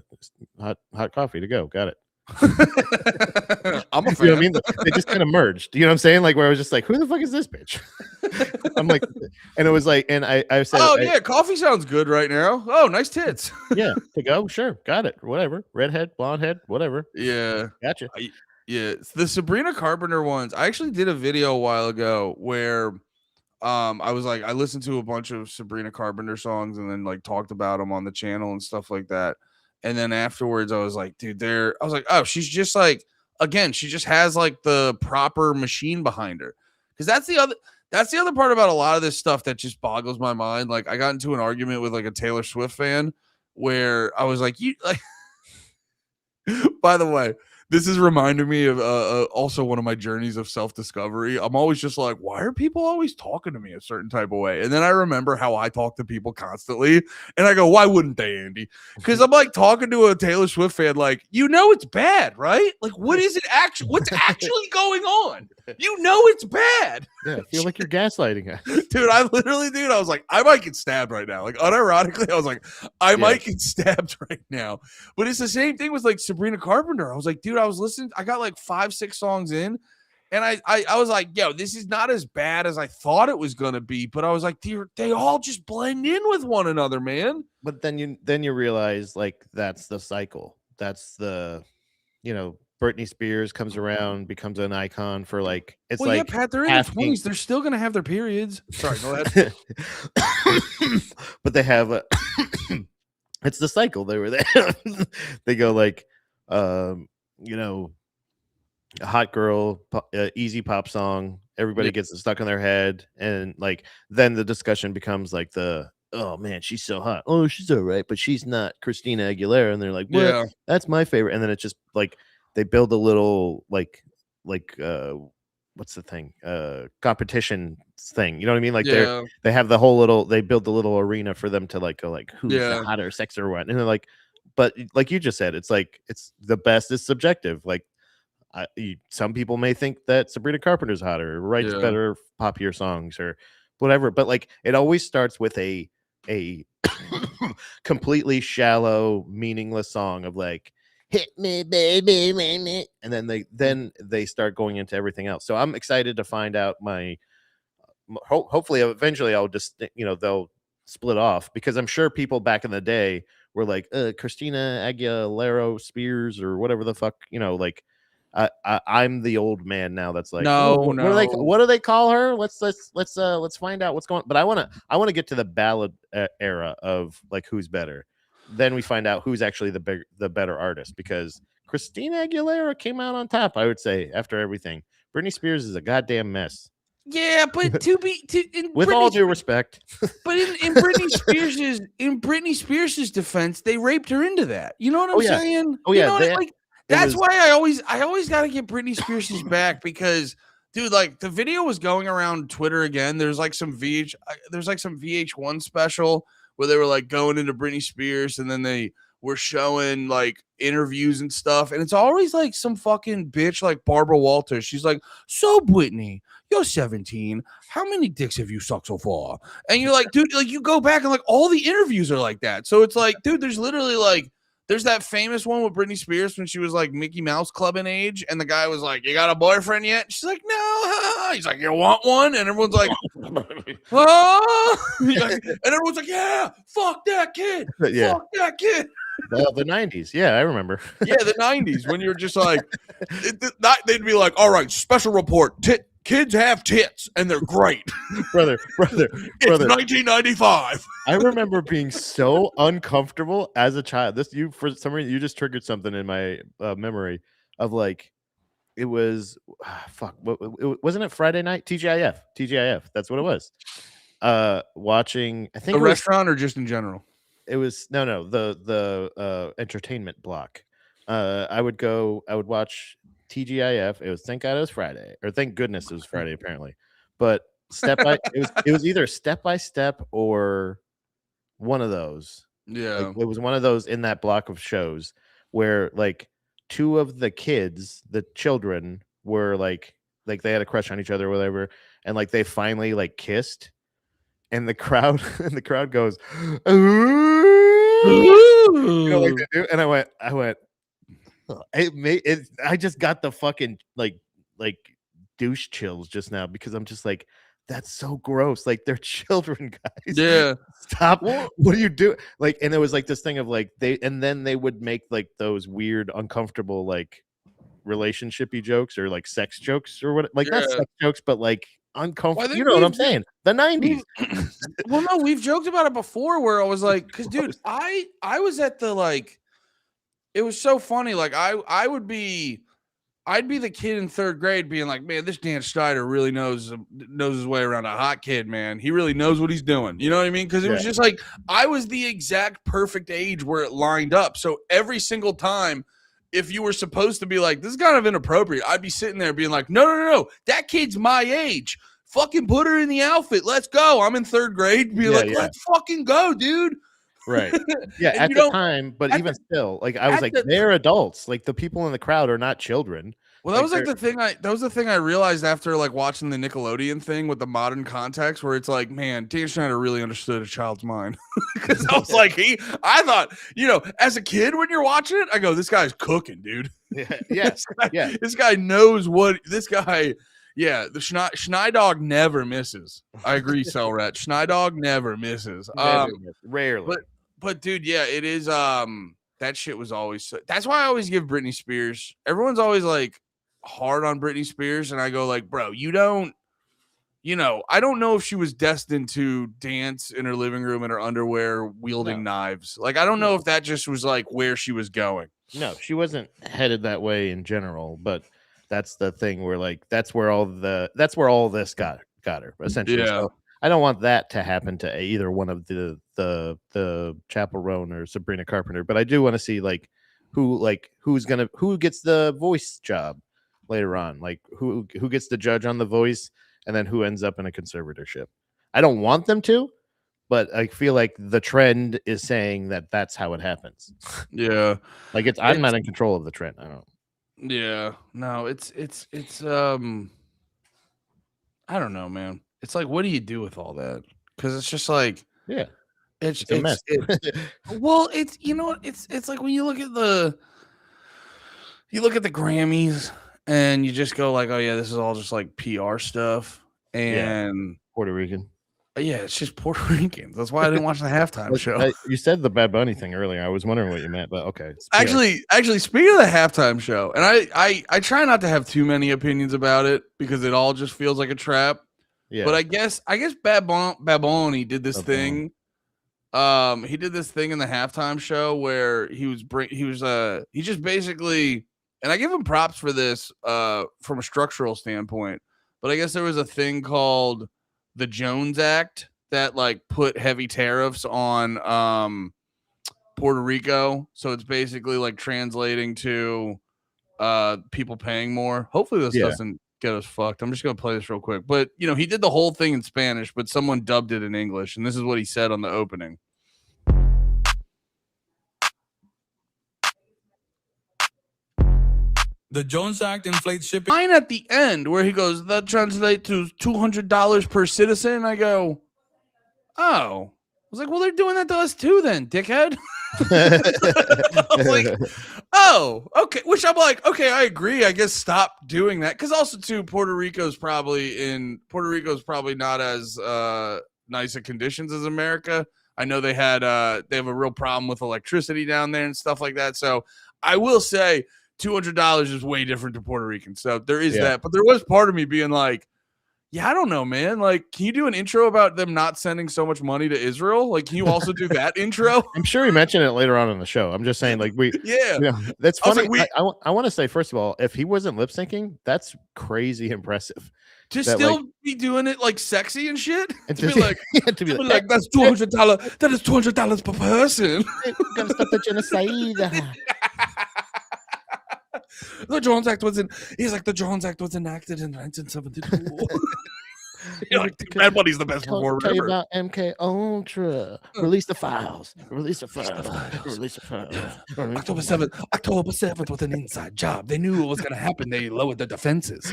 hot coffee to go, got it. I'm a fan. You know what I mean? They just kind of merged. You know what I'm saying? Like where I was just like, who the fuck is this bitch? I'm like, and it was like, and I said, oh yeah, coffee sounds good right now. Oh, nice tits. Yeah, to go, sure, got it, whatever. Redhead, blonde head, whatever. Yeah, gotcha. Yeah, the Sabrina Carpenter ones. I actually did a video a while ago where I was like, I listened to a bunch of Sabrina Carpenter songs and then like talked about them on the channel and stuff like that. And then afterwards I was like, dude, I was like, oh, she's just like, again, she just has like the proper machine behind her. Because that's the other part about a lot of this stuff that just boggles my mind. Like I got into an argument with like a Taylor Swift fan where I was like, you like by the way, this is reminding me of also one of my journeys of self-discovery. I'm always just like, why are people always talking to me a certain type of way? And then I remember how I talk to people constantly. And I go, why wouldn't they, Andy? Because I'm like talking to a Taylor Swift fan, like, you know it's bad, right? Like, what is it actually? What's actually going on? You know it's bad. Yeah, I feel like you're gaslighting us. Dude, I was like, I might get stabbed right now. Like, unironically, I was like, I might get stabbed right now. But it's the same thing with like Sabrina Carpenter. I was like, dude, I was listening. I got like 5-6 songs in, and I was like, yo, this is not as bad as I thought it was gonna be. But I was like, they all just blend in with one another, man. But then you realize like that's the cycle. That's the, Britney Spears comes around, becomes an icon for like, it's well, like, yeah, Pat, they're in their 20s. They're still gonna have their periods. Sorry, go ahead. But they have it's the cycle. They were there. They go like, a hot girl, easy pop song. Everybody gets it stuck in their head, and like then the discussion becomes like oh man, she's so hot. Oh, she's all right, but she's not Christina Aguilera. And they're like, well, Yeah, that's my favorite. And then it's just like they build a little like what's the thing? Competition thing. You know what I mean? Like they have the whole little, they build the little arena for them to like go like who's the hotter, sexier one. And they're like, but like you just said, it's like it's the best is subjective. Like some people may think that Sabrina Carpenter's hotter, or writes better, poppier songs, or whatever. But like it always starts with a completely shallow, meaningless song of like, hit me, baby, and then they start going into everything else. So I'm excited to find out hopefully eventually I'll just, they'll split off, because I'm sure people back in the day were like, Christina Aguilera Spears or whatever the fuck, like I'm the old man now that's like, what do they call her? Let's find out what's going on. But I want to get to the ballad era of like who's better. Then we find out who's actually the better artist, because Christina Aguilera came out on top, I would say, after everything. Britney Spears is a goddamn mess. Yeah, but with all due respect, but in Britney Spears' defense, they raped her into that. You know what I'm saying? Oh yeah, that's why I always got to get Britney Spears' back, because dude, like the video was going around Twitter again. There's like some VH1 special where they were like going into Britney Spears, and then they were showing like interviews and stuff. And it's always like some fucking bitch like Barbara Walters. She's like, so Britney, you're 17. How many dicks have you sucked so far? And you're like, dude, like you go back and like all the interviews are like that. So it's like, dude, there's literally like, there's that famous one with Britney Spears when she was like Mickey Mouse clubbing age, and the guy was like, you got a boyfriend yet? She's like, no. He's like, you want one? And everyone's like, oh. And everyone's like, yeah, fuck that kid. Yeah. Fuck that kid. The 90s. Yeah, I remember. Yeah, the 90s, when you're just like, they'd be like, all right, special report, kids have tits and they're great. brother. It's 1995. I remember being so uncomfortable as a child. For some reason, you just triggered something in my memory of like, it was wasn't it Friday night? TGIF. That's what it was. Watching, I think a restaurant or just in general. It was the entertainment block. I would watch TGIF. It was Thank God It Was Friday, or Thank Goodness It Was Friday, apparently. But it was either Step by Step or one of those. Yeah, like, it was one of those in that block of shows where like two of the kids, the children, were like they had a crush on each other or whatever, and like they finally like kissed, and the crowd goes, ooh, like they do, and I went, I just got the fucking like douche chills just now, because I'm just like, that's so gross. Like, they're children, guys. Yeah. Stop. What do you do? Like, and it was like this thing of like then they would make like those weird, uncomfortable, like relationshipy jokes or like sex jokes or what, like not sex jokes, but like uncomfortable. You know what I'm saying? The 90s. Well, no, we've joked about it before where I was like, because dude, I was at the like, it was so funny. Like I'd be the kid in third grade being like, man, this Dan Schneider really knows his way around a hot kid, man. He really knows what he's doing. You know what I mean? Because it was just like, I was the exact perfect age where it lined up. So every single time, if you were supposed to be like, this is kind of inappropriate, I'd be sitting there being like, no, that kid's my age. Fucking put her in the outfit. Let's go. I'm in third grade. Let's fucking go, dude. Right. Yeah, at the time, but even still, like I was like, they're adults. Like the people in the crowd are not children. Well, that was like the thing I realized after like watching the Nickelodeon thing with the modern context, where it's like, man, Dan Schneider really understood a child's mind. Because I was like, I thought, as a kid when you're watching it, I go, this guy's cooking, dude. Yeah. This guy knows what this guy. Yeah, the Schneidog never misses. I agree, Cellrat. Schneidog never misses. Rarely. But dude, yeah, it is. That shit was always. That's why I always give Britney Spears. Everyone's always like hard on Britney Spears, and I go like, bro, you don't. I don't know if she was destined to dance in her living room in her underwear, wielding knives. Like, I don't know if that just was like where she was going. No, she wasn't headed that way in general, but that's the thing where like that's where all this got her essentially. Yeah. So I don't want that to happen to either one of the Chappell Roan or Sabrina Carpenter, but I do want to see like who gets the voice job later on, like who gets the judge on The Voice, and then who ends up in a conservatorship. I don't want them to, but I feel like the trend is saying that that's how it happens. Yeah, like I'm not in control of the trend. I don't. Yeah, no, it's I don't know, man. It's like, what do you do with all that? Because it's just like, it's a mess. Well, it's it's like when you look at the Grammys and you just go like, oh yeah, this is all just like PR stuff and Puerto Rican. Yeah, it's just Puerto Ricans. That's why I didn't watch the halftime show. You said the Bad Bunny thing earlier. I was wondering what you meant, but okay. Actually, speaking of the halftime show, and I try not to have too many opinions about it because it all just feels like a trap. Yeah. But I guess Bad Bunny did this thing. He did this thing in the halftime show where he just basically, and I give him props for this from a structural standpoint. But I guess there was a thing called the Jones Act that like put heavy tariffs on Puerto Rico. So it's basically like translating to people paying more. Hopefully this doesn't get us fucked. I'm just going to play this real quick. But, he did the whole thing in Spanish, but someone dubbed it in English. And this is what he said on the opening. The Jones Act inflates shipping. Line at the end where he goes, that translates to $200 per citizen. I go, oh. I was like, well, they're doing that to us too then, dickhead. I was like, oh, okay. Which I'm like, okay, I agree. I guess stop doing that. Because also too, Puerto Rico's probably not as nice of conditions as America. I know they have a real problem with electricity down there and stuff like that. So I will say $200 is way different to Puerto Rican. So there is that. But there was part of me being like, Yeah, I don't know, man. Like, can you do an intro about them not sending so much money to Israel? Like, can you also do that intro? I'm sure he mentioned it later on in the show. I'm just saying, like, Yeah. that's I was funny. like, I want to say, first of all, if he wasn't lip syncing, that's crazy impressive. to That, still like, be doing it like sexy and shit. and To be like, to be like that's $200. That is $200 per person. gotta stop the genocide. The Jones Act was he's like, the Jones Act was enacted in 1972. You're like, Bad Bunny's the best performer Tell you ever. about MK Ultra. Release the files. Release the files. Release the files. October 7th was an inside job. They knew what was going to happen. They lowered the defenses.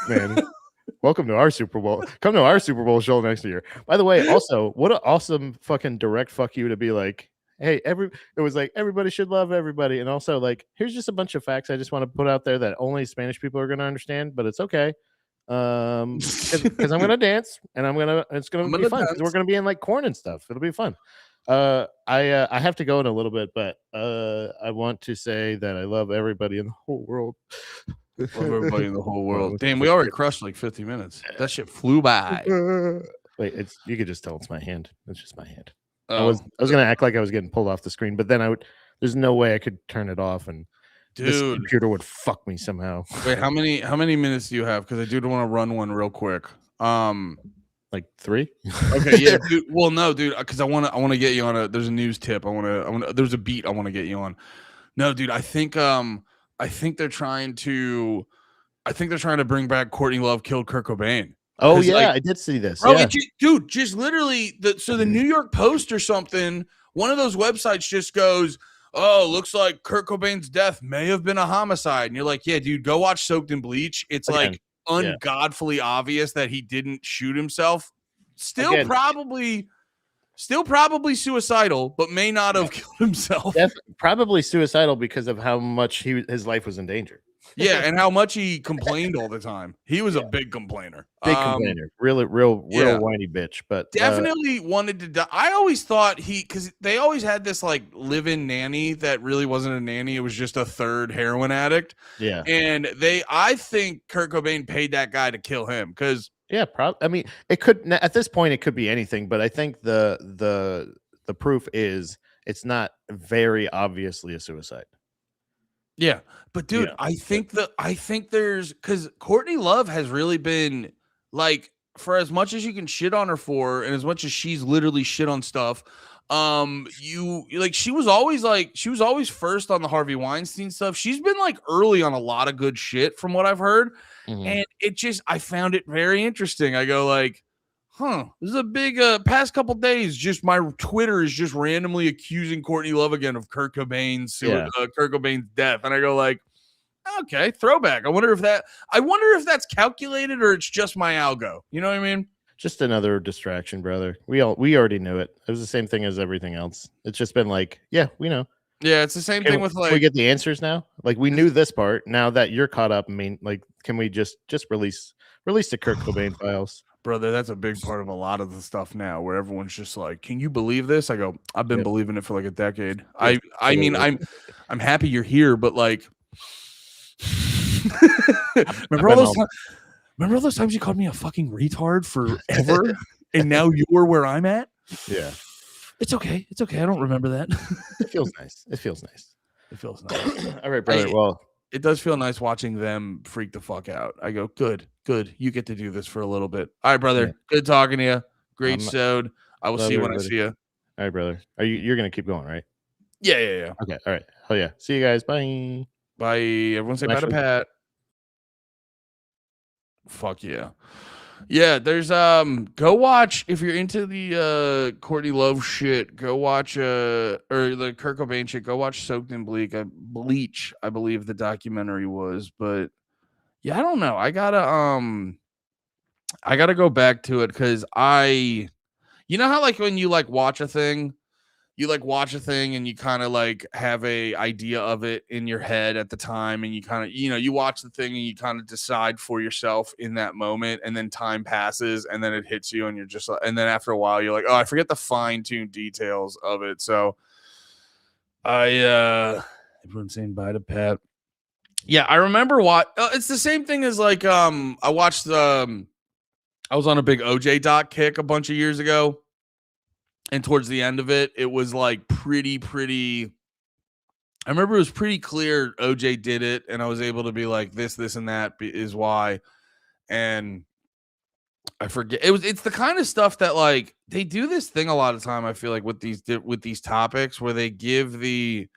Man, welcome to our Super Bowl. Come to our Super Bowl show next year. By the way, also, what an awesome fucking direct fuck you to be like, hey, it was like everybody should love everybody. And also, like, here's just a bunch of facts I just want to put out there that only Spanish people are going to understand, but it's okay. Because I'm gonna dance and it's gonna be fun because we're gonna be in like corn and stuff. It'll be fun. I have to go in a little bit, but I want to say that I love everybody in the whole world. Love everybody in the whole world. Damn, we already crushed like 50 minutes. That shit flew by. Wait, you could just tell it's my hand. It's just my hand. Oh. I was gonna act like I was getting pulled off the screen, but then there's no way I could turn it off and this computer would fuck me somehow. Wait, how many minutes do you have? Because I do want to run one real quick. Like 3. Okay, yeah, dude. Well, no, dude, because I want to get you on there's a news tip. There's a beat I want to get you on. No, dude, I think they're trying to bring back Courtney Love killed Kurt Cobain. Oh yeah, like, I did see this. Bro, yeah. just literally the New York Post or something, one of those websites just goes, oh, looks like Kurt Cobain's death may have been a homicide. And you're like, yeah, dude, go watch Soaked in Bleach. It's like ungodfully obvious that he didn't shoot himself. Still probably suicidal, but may not have killed himself. Probably suicidal because of how much his life was in danger. Yeah, and how much he complained all the time. He was a big complainer. Real whiny bitch. But definitely wanted to die. I always thought because they always had this like live-in nanny that really wasn't a nanny. It was just a third heroin addict. Yeah, and I think Kurt Cobain paid that guy to kill him because. Yeah, I mean, it could at this point it could be anything, but I think the proof is it's not very obviously a suicide. Yeah, but dude, I think there's because Courtney Love has really been like, for as much as you can shit on her for, and as much as she's literally shit on stuff, she was always first on the Harvey Weinstein stuff. She's been like early on a lot of good shit from what I've heard, and I found it very interesting. I go like, this is a big past couple days. Just my Twitter is just randomly accusing Courtney Love again of Kurt Cobain's death, and I go like, okay, throwback. I wonder if that's calculated or it's just my algo. You know what I mean? Just another distraction, brother. We already knew it. It was the same thing as everything else. It's just been like, yeah, we know. Yeah, it's the same thing with like we get the answers now. Like we knew this part. Now that you're caught up, I mean, like, can we just release the Kurt Cobain files? Brother, that's a big part of a lot of the stuff now where everyone's just like, can you believe this? I go, I've been believing it for like a decade. I mean, I'm happy you're here, but like, remember all those times you called me a fucking retard forever and now you're where I'm at? Yeah. It's okay. I don't remember that. It feels nice. All right, brother. Well, it does feel nice watching them freak the fuck out. I go, good. You get to do this for a little bit. All right, brother. Yeah. Good talking to you. Great showed. I will see you when I see you. All right, brother. You're gonna keep going, right? Yeah. Okay. All right. Hell yeah. See you guys. Bye. Bye. Everyone say bye to Pat. Fuck yeah. Yeah, there's go watch if you're into the Courtney Love shit, go watch or the Kurt Cobain shit, go watch Soaked in Bleach, I believe the documentary was, but yeah, I don't know. I gotta go back to it because you know how like when you like watch a thing and you kind of like have a idea of it in your head at the time, and you kind of, you watch the thing and you kind of decide for yourself in that moment, and then time passes and then it hits you and you're just like, and then after a while you're like, oh, I forget the fine-tuned details of it. So everyone's saying bye to Pat. Yeah, I remember it's the same thing as like I watched I was on a big OJ doc kick a bunch of years ago. And towards the end of it, it was like pretty. I remember it was pretty clear OJ did it, and I was able to be like, this, and that is why. And I forget it's the kind of stuff that like they do this thing a lot of time. I feel like with these topics where they give the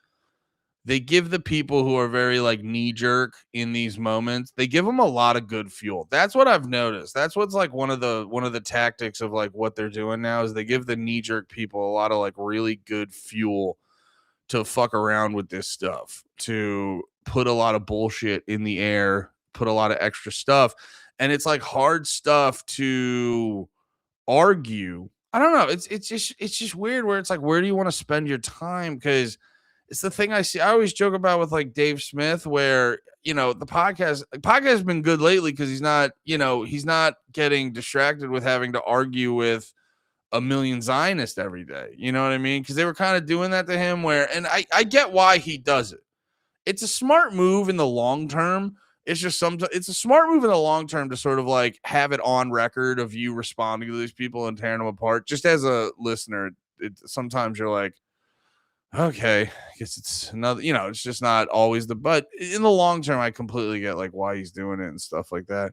people who are very like knee jerk in these moments, they give them a lot of good fuel. That's what I've noticed. That's what's like one of the tactics of like what they're doing now is they give the knee jerk people a lot of like really good fuel to fuck around with this stuff, to put a lot of bullshit in the air, put a lot of extra stuff. And it's like hard stuff to argue. I don't know. It's just weird where it's like, where do you want to spend your time? Because it's the thing I see. I always joke about with like Dave Smith, where the podcast has been good lately because he's not getting distracted with having to argue with a million Zionists every day. You know what I mean? Because they were kind of doing that to him. And I get why he does it. It's a smart move in the long term. It's just it's a smart move in the long term to sort of like have it on record of you responding to these people and tearing them apart. Just as a listener, sometimes you're like, okay, I guess it's another, it's just not always but in the long term, I completely get like why he's doing it and stuff like that.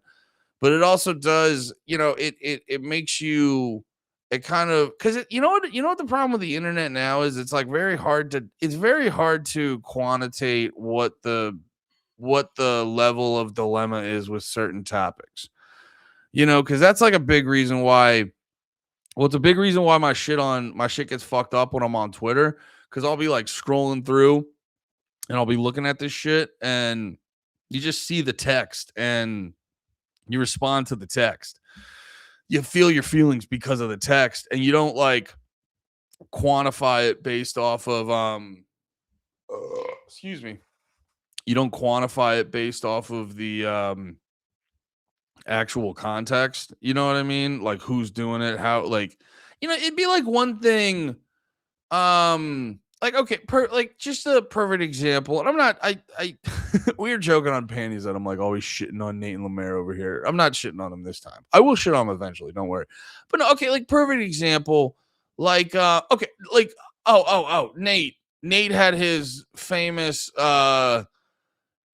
But it also does, it makes you, it kind of, because you know what the problem with the internet now is, it's very hard to quantitate what the level of dilemma is with certain topics, because that's like a big reason why. Well, it's a big reason why my shit gets fucked up when I'm on Twitter, because I'll be like scrolling through and I'll be looking at this shit and you just see the text and you respond to the text. You feel your feelings because of the text, and you don't like quantify it based off of excuse me. You don't quantify it based off of the actual context. You know what I mean? Like who's doing it, how, like, it'd be like one thing. Like, okay, like just a perfect example. And I'm not, we were joking on panties that I'm like always shitting on Nate and Lemaire over here. I'm not shitting on him this time. I will shit on him eventually. Don't worry. But no, okay, like perfect example. Like, okay, like, Nate had his famous,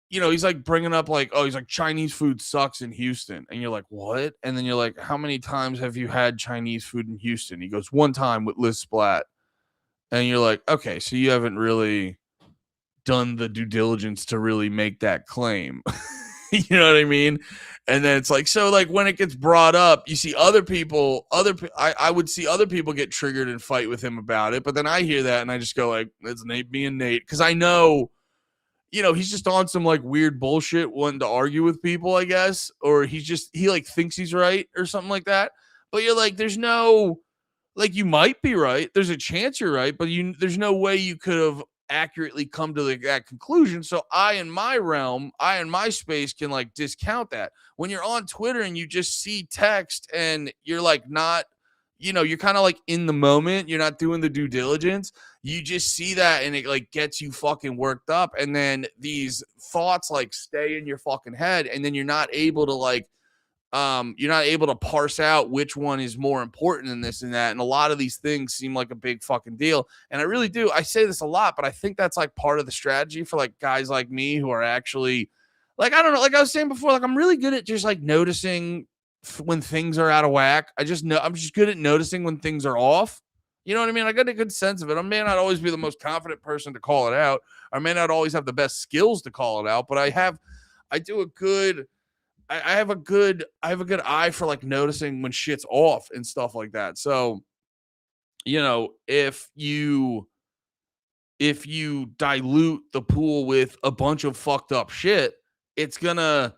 he's like bringing up like, oh, he's like, Chinese food sucks in Houston. And you're like, what? And then you're like, how many times have you had Chinese food in Houston? He goes, one time with Liz Splat. And you're like, okay, so you haven't really done the due diligence to really make that claim. You know what I mean? And then it's like, so like when it gets brought up, you see other people, I would see other people get triggered and fight with him about it. But then I hear that and I just go like, it's Nate being Nate. Because I know, he's just on some like weird bullshit wanting to argue with people, I guess. Or he like thinks he's right or something like that. But you're like, there's no, like, you might be right. There's a chance you're right, but there's no way you could have accurately come to that conclusion. So I, in my space, can like discount that. When you're on Twitter and you just see text and you're like not, you're kind of like in the moment. You're not doing the due diligence. You just see that and it like gets you fucking worked up. And then these thoughts like stay in your fucking head, and then you're not able to like, you're not able to parse out which one is more important than this and that. And a lot of these things seem like a big fucking deal. And I really do. I say this a lot, but I think that's like part of the strategy for like guys like me who are actually like, I don't know, like I was saying before, like I'm really good at just like noticing when things are out of whack. I'm just good at noticing when things are off. You know what I mean? I got a good sense of it. I may not always be the most confident person to call it out. I may not always have the best skills to call it out, but I have a good eye for like noticing when shit's off and stuff like that. So, if you dilute the pool with a bunch of fucked up shit, it's gonna,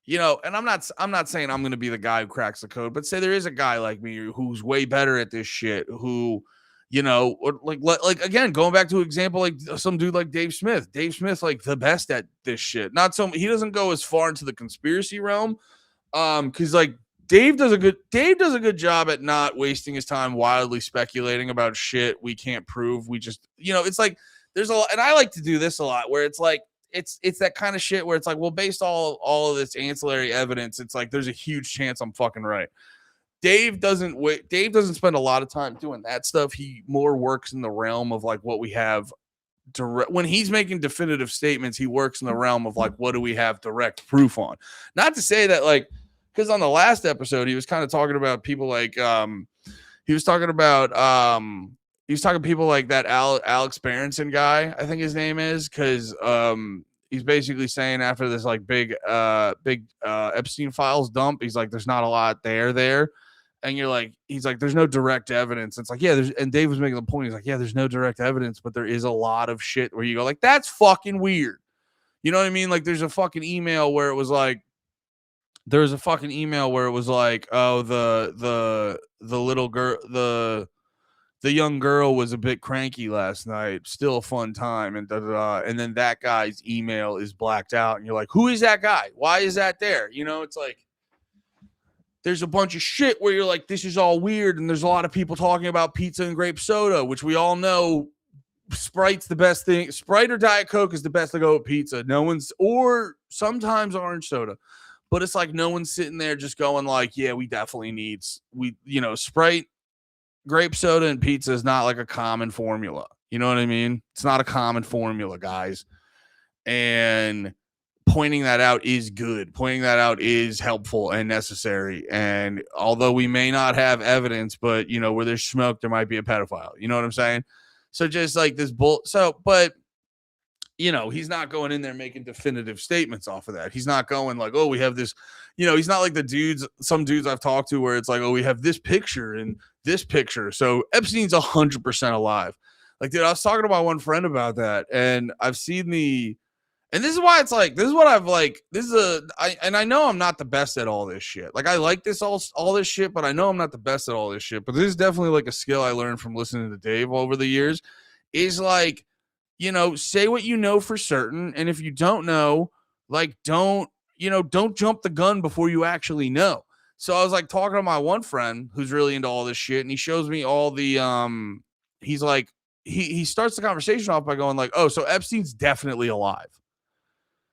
and I'm not saying I'm gonna be the guy who cracks the code, but say there is a guy like me who's way better at this shit, who, or like again, going back to an example, like some dude like Dave Smith, like the best at this shit. He doesn't go as far into the conspiracy realm. Because like Dave does a good job at not wasting his time wildly speculating about shit we can't prove. We just, it's like there's a lot, and I like to do this a lot, where it's like it's that kind of shit where it's like, well, based all of this ancillary evidence, it's like there's a huge chance I'm fucking right. Dave doesn't spend a lot of time doing that stuff. He more works in the realm of like what we have direct. When he's making definitive statements, he works in the realm of like, what do we have direct proof on? Not to say that like, because on the last episode he was kind of talking about people like he was talking people like that Alex Berenson guy, I think his name is, because he's basically saying after this like big Epstein files dump, he's like, there's not a lot there. And you're like, he's like, there's no direct evidence. It's like, yeah, and Dave was making the point. He's like, yeah, there's no direct evidence, but there is a lot of shit where you go like, that's fucking weird. You know what I mean? Like there's a fucking email where it was like, oh, the little girl, the young girl was a bit cranky last night. Still a fun time. And and then that guy's email is blacked out. And you're like, who is that guy? Why is that there? You know, it's like, there's a bunch of shit where you're like, this is all weird. And there's a lot of people talking about pizza and grape soda, which we all know Sprite's the best thing. Sprite or Diet Coke is the best to go with pizza. Or sometimes orange soda. But it's like no one's sitting there just going like, yeah, we definitely need, Sprite, grape soda, and pizza is not like a common formula. You know what I mean? It's not a common formula, guys. And pointing that out is good. Pointing that out is helpful and necessary. And although we may not have evidence, but where there's smoke, there might be a pedophile. You know what I'm saying? So just like this but he's not going in there making definitive statements off of that. He's not going like, oh, we have this, he's not like some dudes I've talked to where it's like, oh, we have this picture and this picture. So Epstein's 100% alive. Like, dude, I was talking to my one friend about that, and I've seen and this is why it's like, this is what I've like, I know I'm not the best at all this shit. Like I like this, all this shit, but I know I'm not the best at all this shit. But this is definitely like a skill I learned from listening to Dave over the years is like, say what you know for certain. And if you don't know, like, don't jump the gun before you actually know. So I was like talking to my one friend who's really into all this shit, and he shows me all the, he's like, he starts the conversation off by going like, oh, so Epstein's definitely alive.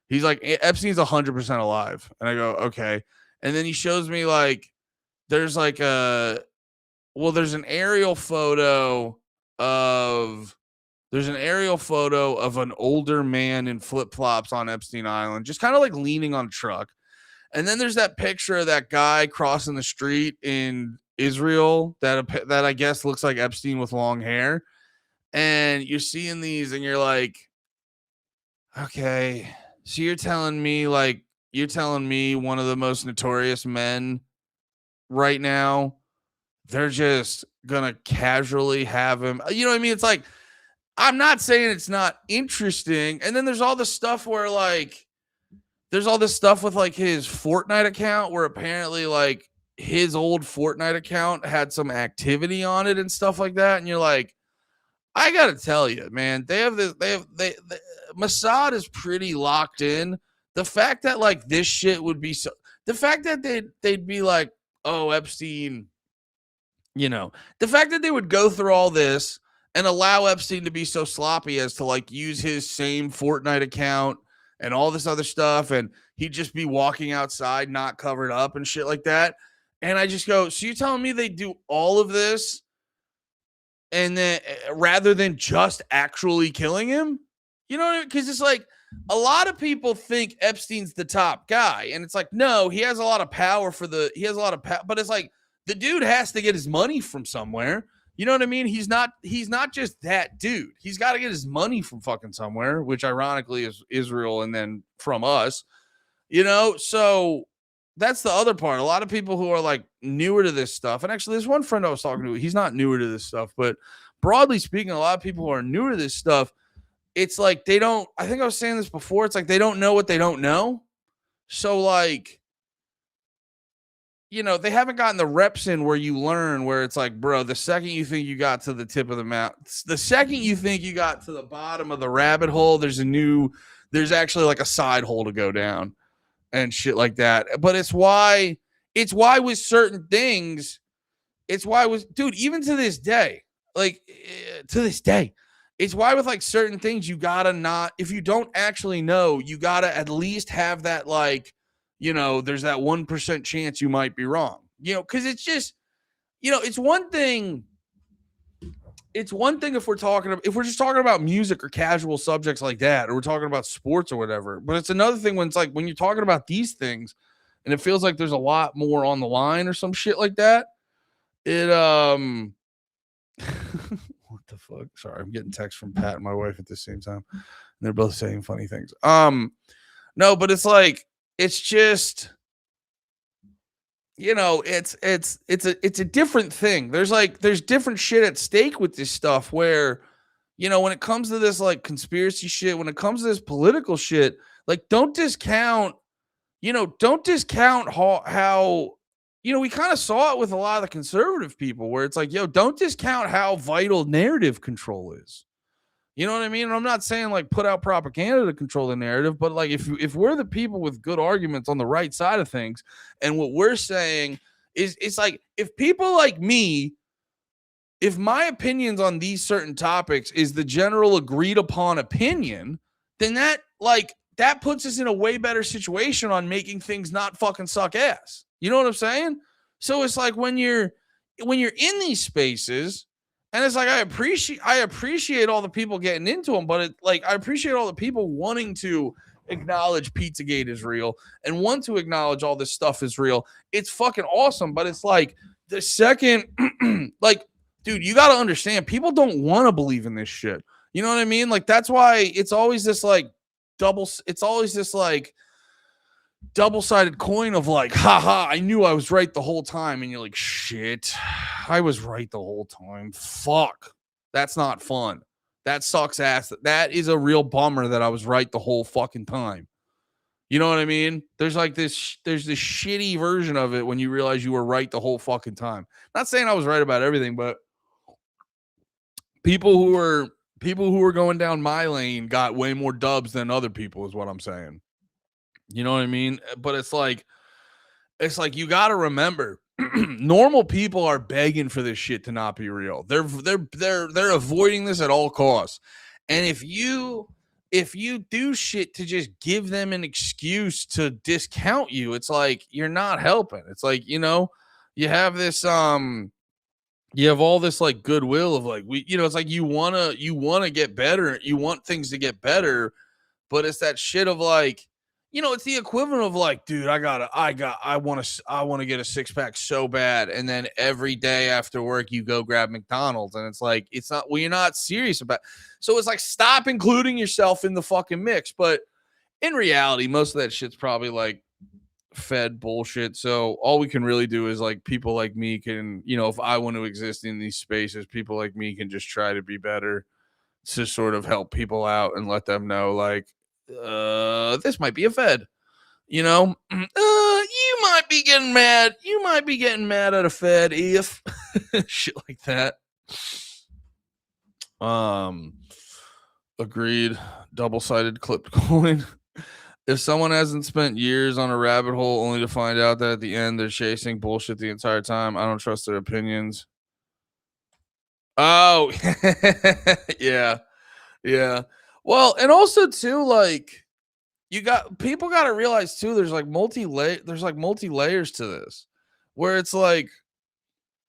He's like, Epstein's 100% alive. And I go, okay. And then he shows me like, there's an aerial photo of an older man in flip-flops on Epstein Island, just kind of like leaning on a truck. And then there's that picture of that guy crossing the street in Israel that I guess looks like Epstein with long hair. And you're seeing these and you're like, okay, so you're telling me one of the most notorious men right now, they're just gonna casually have him. You know what I mean? It's like, I'm not saying it's not interesting. And then there's all this stuff where like, there's all this stuff with like his Fortnite account where apparently like his old Fortnite account had some activity on it and stuff like that. And you're like, I gotta tell you, man, Mossad is pretty locked in. The fact that like this shit would be the fact that they'd be like, oh, Epstein, the fact that they would go through all this and allow Epstein to be so sloppy as to like use his same Fortnite account and all this other stuff, and he'd just be walking outside not covered up and shit like that. And I just go, so you're telling me they do all of this and then rather than just actually killing him? You know what I mean? Because it's like a lot of people think Epstein's the top guy, and it's like, no, he has a lot of power but it's like the dude has to get his money from somewhere. You know what I mean? He's not just that dude. He's got to get his money from fucking somewhere, which ironically is Israel and then from us. So that's the other part. A lot of people who are like newer to this stuff, and actually there's one friend I was talking to, he's not newer to this stuff, but broadly speaking, a lot of people who are newer to this stuff, it's like I think I was saying this before, it's like they don't know what they don't know. So like, they haven't gotten the reps in where you learn, where it's like, bro, the second you think you got to the tip of the mountain, the second you think you got to the bottom of the rabbit hole, there's actually like a side hole to go down and shit like that. But it's why with certain things, dude, even to this day, it's why with like certain things, you gotta not, if you don't actually know, you gotta at least have that like, there's that 1% chance you might be wrong. because it's just, it's one thing. It's one thing if we're just talking about music or casual subjects like that, or we're talking about sports or whatever. But it's another thing when it's like when you're talking about these things, and it feels like there's a lot more on the line or some shit like that. It what the fuck? Sorry, I'm getting text from Pat and my wife at the same time. And they're both saying funny things. No, but it's like it's just. It's a different thing. There's different shit at stake with this stuff where, when it comes to this like conspiracy shit, when it comes to this political shit, like don't discount how we kind of saw it with a lot of the conservative people where it's like, don't discount how vital narrative control is. You know what I mean? And I'm not saying like put out propaganda to control the narrative, but like if we're the people with good arguments on the right side of things, and what we're saying is it's like if people like me, if my opinions on these certain topics is the general agreed upon opinion, then that puts us in a way better situation on making things not fucking suck ass. You know what I'm saying? So it's like when you're in these spaces. And it's like I appreciate all the people getting into them, but I appreciate all the people wanting to acknowledge Pizzagate is real and want to acknowledge all this stuff is real. It's fucking awesome, but it's like the second, dude, you got to understand, people don't want to believe in this shit. You know what I mean? Like that's why it's always this double-sided coin of like, haha, I knew I was right the whole time. And you're like, shit, I was right the whole time. Fuck. That's not fun. That sucks ass. That is a real bummer that I was right the whole fucking time. You know what I mean? There's this shitty version of it when you realize you were right the whole fucking time. Not saying I was right about everything, but people who were going down my lane got way more dubs than other people is what I'm saying. You know what I mean? But it's like you got to remember, normal people are begging for this shit to not be real. They're avoiding this at all costs. And if you do shit to just give them an excuse to discount you, it's like you're not helping. It's like, you have this you have all this like goodwill of like it's like you want to get better, you want things to get better, but it's that shit of like, it's the equivalent of like, dude, I want to get a six pack so bad. And then every day after work, you go grab McDonald's and it's like, it's not, well, you're not serious about it. So it's like, stop including yourself in the fucking mix. But in reality, most of that shit's probably like fed bullshit. So all we can really do is like people like me can, if I want to exist in these spaces, people like me can just try to be better to sort of help people out and let them know like, this might be a fed, you might be getting mad. You might be getting mad at a fed if shit like that. Agreed. Double-sided clipped coin. If someone hasn't spent years on a rabbit hole only to find out that at the end they're chasing bullshit the entire time, I don't trust their opinions. Oh, yeah. Yeah. Well, and also too, like people got to realize too, there's like multi layers to this where it's like,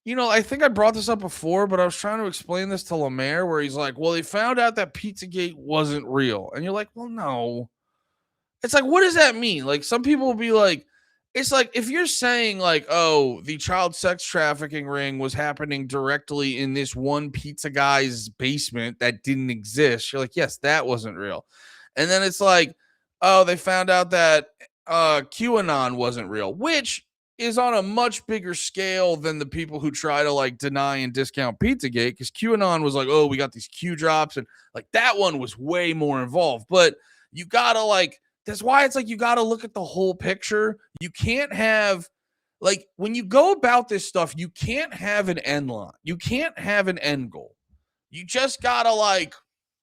I think I brought this up before, but I was trying to explain this to Lemaire where he's like, well, they found out that Pizzagate wasn't real. And you're like, well, no. It's like, what does that mean? Like some people will be like, it's like if you're saying like, oh, the child sex trafficking ring was happening directly in this one pizza guy's basement that didn't exist. You're like, yes, that wasn't real. And then it's like, oh, they found out that QAnon wasn't real, which is on a much bigger scale than the people who try to like deny and discount Pizzagate, because QAnon was like, oh, we got these Q drops, and like that one was way more involved. But you gotta like, that's why it's like you gotta look at the whole picture. You can't have like when you go about this stuff, you can't have an end line. You can't have an end goal. You just gotta like,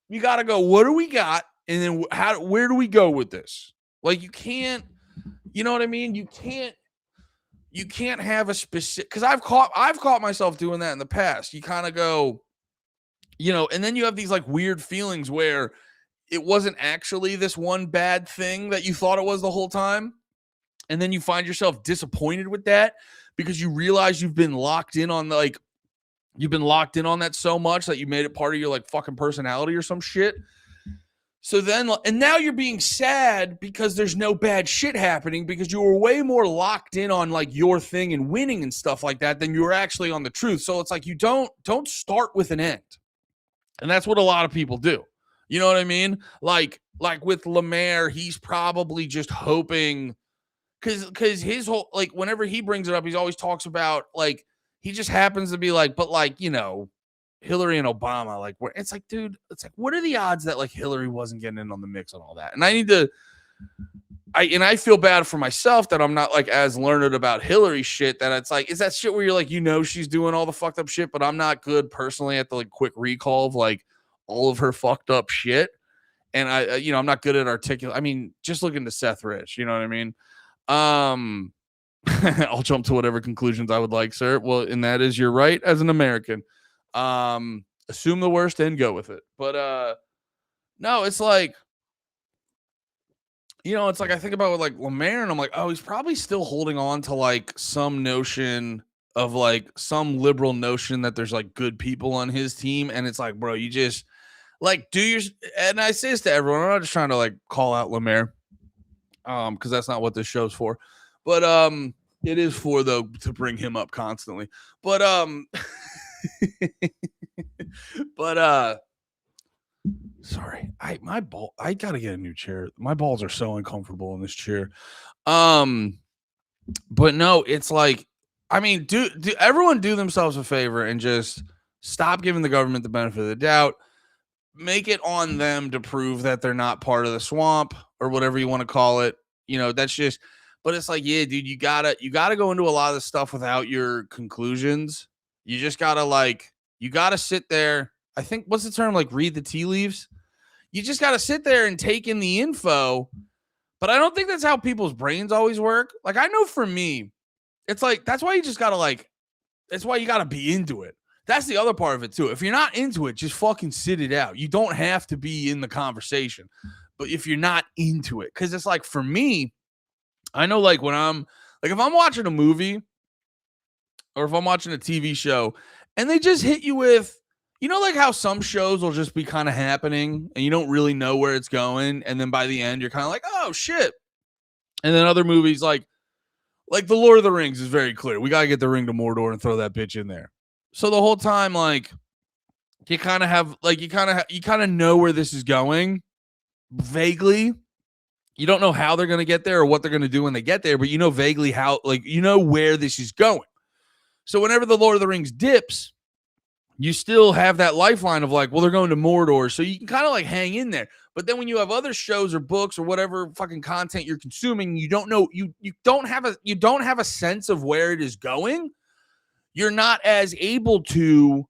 you gotta go, what do we got? And then where do we go with this? Like you can't, you know what I mean? You can't have a specific, because I've caught myself doing that in the past. You kind of go, and then you have these like weird feelings where it wasn't actually this one bad thing that you thought it was the whole time. And then you find yourself disappointed with that because you realize you've been locked in on that so much that you made it part of your like fucking personality or some shit. So then, and now you're being sad because there's no bad shit happening because you were way more locked in on like your thing and winning and stuff like that than you were actually on the truth. So it's like you don't start with an end. And that's what a lot of people do. You know what I mean? Like with Lemaire, he's probably just hoping because his whole, like, whenever he brings it up, he always talks about, like, he just happens to be like, but, like, you know, Hillary and Obama, like, where it's like, dude, it's like, what are the odds that, like, Hillary wasn't getting in on the mix and all that? And I feel bad for myself that I'm not, like, as learned about Hillary shit, that it's like, is that shit where you're like, you know, she's doing all the fucked up shit, but I'm not good personally at the, like, quick recall of, like, all of her fucked up shit. And I'm not good at articulate. I mean, just look into Seth Rich, you know what I mean? I'll jump to whatever conclusions I would like, sir. Well, and that is, you're right as an American. Assume the worst and go with it. But no, it's like, it's like I think about like Lemaire and I'm like, oh, he's probably still holding on to like some notion of like some liberal notion that there's like good people on his team. And it's like, bro, you just like and I say this to everyone, I'm not just trying to like call out Lemaire. Because that's not what this show's for, but it is for though to bring him up constantly. But sorry, I gotta get a new chair. My balls are so uncomfortable in this chair. But no, it's like, I mean, do everyone do themselves a favor and just stop giving the government the benefit of the doubt. Make it on them to prove that they're not part of the swamp or whatever you want to call it. That's just, but it's like, yeah, dude, you gotta go into a lot of this stuff without your conclusions. You just gotta sit there. I think, what's the term? Like, read the tea leaves. You just gotta sit there and take in the info. But I don't think that's how people's brains always work. Like, I know for me, it's like, that's why you just gotta that's why you gotta be into it. That's the other part of it too. If you're not into it, just fucking sit it out. You don't have to be in the conversation. But if you're not into it, because it's like, for me, I know like when I'm like, if I'm watching a movie or if I'm watching a TV show and they just hit you with, like how some shows will just be kind of happening and you don't really know where it's going. And then by the end, you're kind of like, oh shit. And then other movies like The Lord of the Rings is very clear. We got to get the ring to Mordor and throw that bitch in there. So the whole time, like, you kind of know where this is going vaguely. You don't know how they're going to get there or what they're going to do when they get there, but you know vaguely how, like, you know where this is going. So whenever the Lord of the Rings dips, you still have that lifeline of like, well, they're going to Mordor. So you can kind of like hang in there. But then when you have other shows or books or whatever fucking content you're consuming, you don't know, you don't have a sense of where it is going. You're not as able to,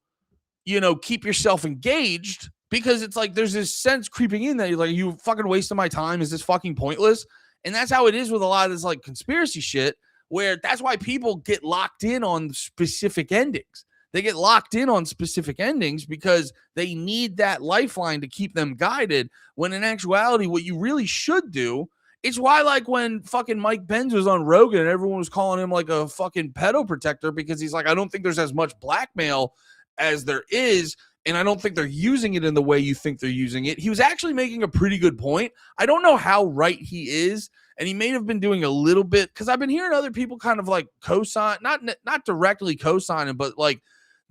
keep yourself engaged because it's like there's this sense creeping in that you're like, you fucking wasting my time. Is this fucking pointless? And that's how it is with a lot of this like conspiracy shit, where that's why people get locked in on specific endings. They get locked in on specific endings because they need that lifeline to keep them guided, when in actuality, what you really should do, it's why, like, when fucking Mike Benz was on Rogan and everyone was calling him like a fucking pedo protector because he's like, I don't think there's as much blackmail as there is, and I don't think they're using it in the way you think they're using it. He was actually making a pretty good point. I don't know how right he is, and he may have been doing a little bit, because I've been hearing other people kind of like co-sign, not directly co-signing, but like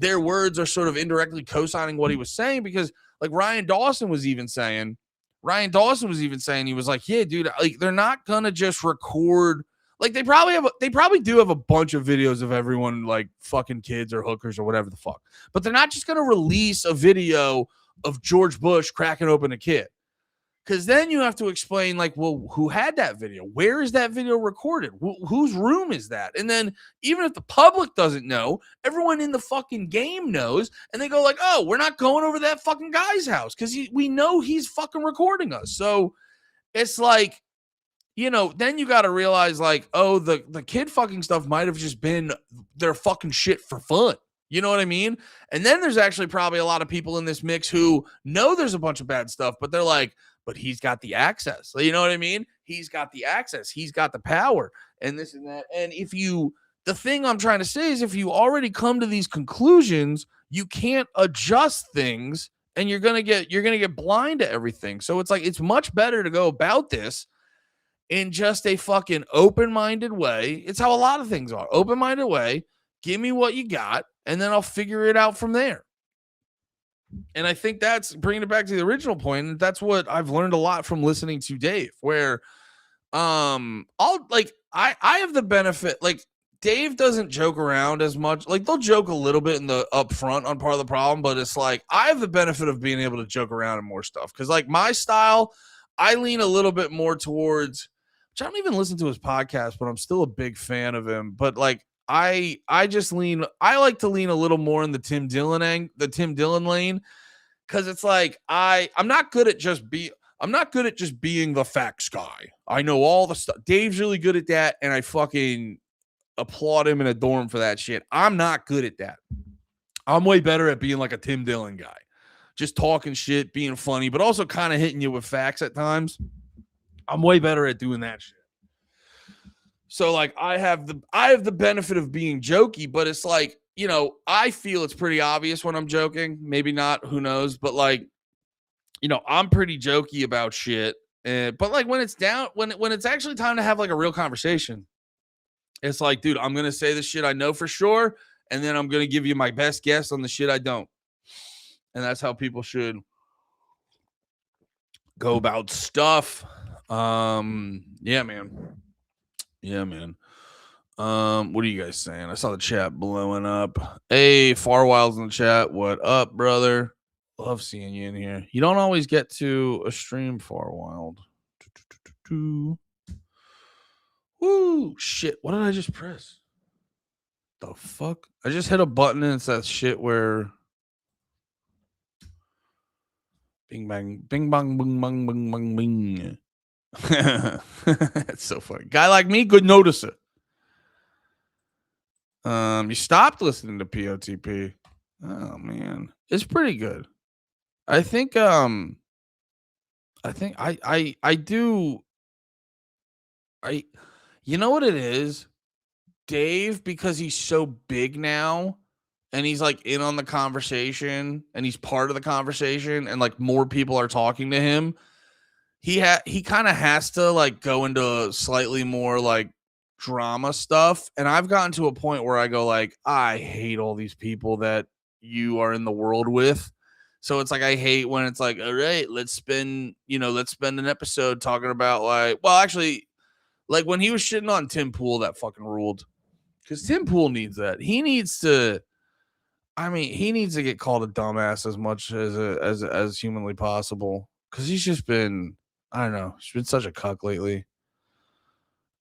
their words are sort of indirectly co-signing what he was saying, because like Ryan Dawson was even saying, he was like, yeah, dude, like they're not gonna just record, like they probably do have a bunch of videos of everyone like fucking kids or hookers or whatever the fuck, but they're not just gonna release a video of George Bush cracking open a kid. Because then you have to explain, like, well, who had that video? Where is that video recorded? Whose room is that? And then even if the public doesn't know, everyone in the fucking game knows. And they go like, oh, we're not going over that fucking guy's house because we know he's fucking recording us. So it's like, then you got to realize, like, oh, the kid fucking stuff might have just been their fucking shit for fun. You know what I mean? And then there's actually probably a lot of people in this mix who know there's a bunch of bad stuff, but they're like, but he's got the access. You know what I mean? he's got the access, he's got the power, and this and that. And the thing I'm trying to say is, if you already come to these conclusions, you can't adjust things, and you're gonna get blind to everything. So it's like, it's much better to go about this in just a fucking open-minded way. It's how a lot of things are. Open-minded way. Give me what you got, and then I'll figure it out from there. And I think that's bringing it back to the original point. And that's what I've learned a lot from listening to Dave, where I have the benefit, like, Dave doesn't joke around as much. Like, they'll joke a little bit in the upfront on part of the problem, but it's like, I have the benefit of being able to joke around and more stuff. Cause like my style, I lean a little bit more towards, which I don't even listen to his podcast, but I'm still a big fan of him. But like, I like to lean a little more in the Tim Dillon lane. Cause it's like, I'm not good at just being the facts guy. I know all the stuff. Dave's really good at that, and I fucking applaud him and adore him for that shit. I'm not good at that. I'm way better at being like a Tim Dillon guy. Just talking shit, being funny, but also kind of hitting you with facts at times. I'm way better at doing that shit. So like, I have the benefit of being jokey, but it's like, you know, I feel it's pretty obvious when I'm joking. Maybe not, who knows, but like, you know, I'm pretty jokey about shit. But like, when it's actually time to have like a real conversation, it's like, dude, I'm going to say the shit I know for sure, and then I'm going to give you my best guess on the shit I don't. And that's how people should go about stuff. Yeah, man. What are you guys saying? I saw the chat blowing up. Hey, Farwild's in the chat. What up, brother? Love seeing you in here. You don't always get to a stream, Farwild. Woo, shit. What did I just press? The fuck? I just hit a button and it's that shit where bing bang, bing bang, bing bang, bing bang, bing. It's so funny. Guy like me could notice it. You stopped listening to POTP. Oh man, it's pretty good. I think I do. You know what it is? Dave, because he's so big now and he's like in on the conversation and he's part of the conversation and like more people are talking to him. He kind of has to like go into slightly more like drama stuff. And I've gotten to a point where I go like, I hate all these people that you are in the world with. So it's like, I hate when it's like, all right, let's spend an episode talking about like, well, actually, like when he was shitting on Tim Pool, that fucking ruled. Because Tim Pool needs that. He needs to get called a dumbass as much as humanly possible. Because he's just been, I don't know, he's been such a cuck lately.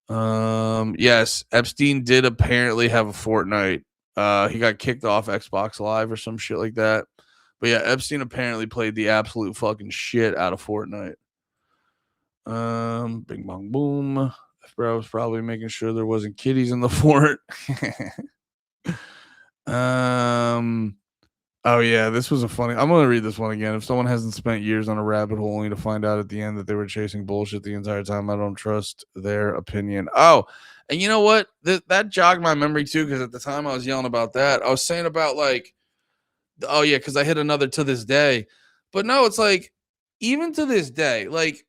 Yes, Epstein did apparently have a Fortnite. He got kicked off Xbox Live or some shit like that. But yeah, Epstein apparently played the absolute fucking shit out of Fortnite. Bing bong boom. Bro was probably making sure there wasn't kitties in the fort. Oh yeah, this was a funny. I'm gonna read this one again. If someone hasn't spent years on a rabbit hole only to find out at the end that they were chasing bullshit the entire time, I don't trust their opinion. Oh, and you know what? That jogged my memory too, because at the time I was yelling about that. I was saying about like, oh yeah, because I hit another to this day. But no, it's like, even to this day, like,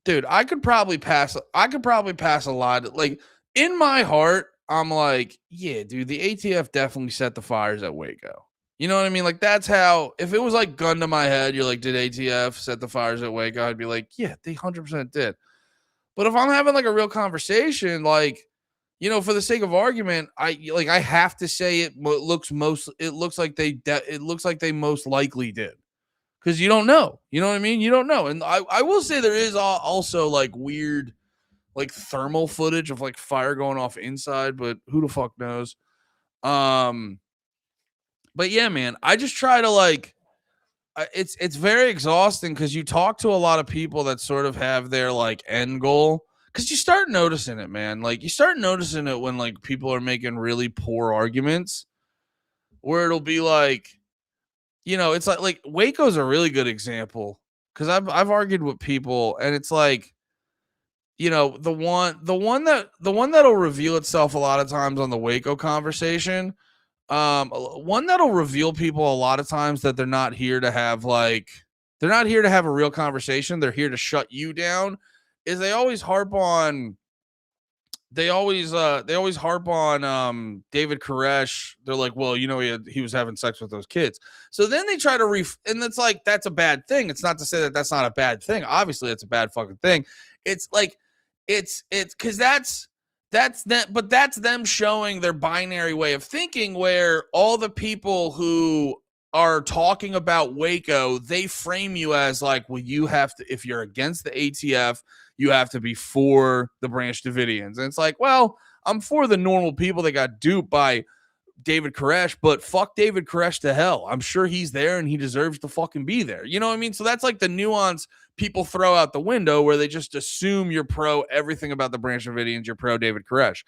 dude, I could probably pass a lot. Like, in my heart, I'm like, yeah, dude, the ATF definitely set the fires at Waco. You know what I mean? Like, that's how, if it was like gun to my head, you're like, did ATF set the fires at Waco? I'd be like, yeah, they 100% did. But if I'm having like a real conversation, like, you know, for the sake of argument, I have to say it looks like they most likely did. Because you don't know. You know what I mean? You don't know. And I will say there is also like weird like thermal footage of like fire going off inside, but who the fuck knows? But yeah, man, I just try to like, it's very exhausting because you talk to a lot of people that sort of have their like end goal, because you start noticing it, man. Like, you start noticing it when like people are making really poor arguments, where it'll be like, you know, it's like Waco's a really good example, because I've argued with people and it's like, you know, the one that'll reveal itself a lot of times on the Waco conversation. One that'll reveal people a lot of times that they're not here to have they're not here to have a real conversation. They're here to shut you down. Is they always harp on David Koresh. They're like, well, you know, he was having sex with those kids. So then they try to and it's like, that's a bad thing. It's not to say that that's not a bad thing. Obviously, it's a bad fucking thing. It's like, it's because that's that, but that's them showing their binary way of thinking, where all the people who are talking about Waco, they frame you as like, well, you have to, if you're against the ATF, you have to be for the Branch Davidians. And it's like, well, I'm for the normal people that got duped by David Koresh, but fuck David Koresh to hell. I'm sure he's there and he deserves to fucking be there. You know what I mean? So that's like the nuance people throw out the window, where they just assume you're pro everything about the Branch Davidians, you're pro David Koresh.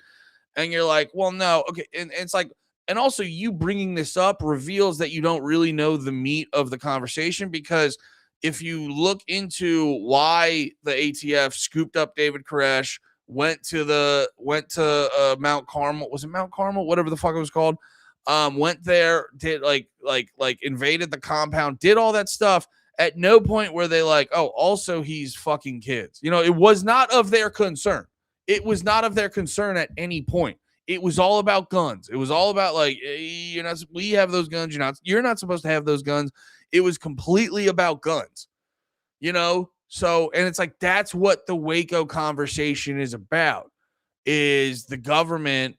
And you're like, well, no. Okay. And it's like, and also you bringing this up reveals that you don't really know the meat of the conversation, because if you look into why the ATF scooped up David Koresh, went to Mount Carmel, was it Mount Carmel? Whatever the fuck it was called. Went there, did like invaded the compound, did all that stuff. At no point were they like, oh, also he's fucking kids. You know, it was not of their concern. It was not of their concern at any point. It was all about guns. It was all about like, you're not, we have those guns. You're not supposed to have those guns. It was completely about guns, you know? So, and it's like, that's what the Waco conversation is about, is the government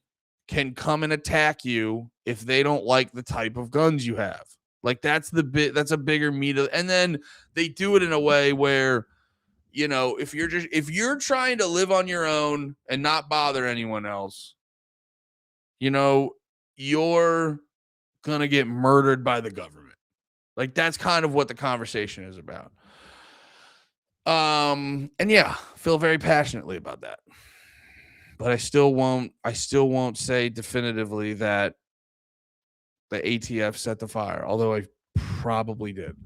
can come and attack you if they don't like the type of guns you have. Like, that's that's a bigger meat of, and then they do it in a way where, you know, if you're trying to live on your own and not bother anyone else, you know, you're going to get murdered by the government. Like, that's kind of what the conversation is about. And yeah, feel very passionately about that. But I still won't say definitively that the ATF set the fire, although I probably did.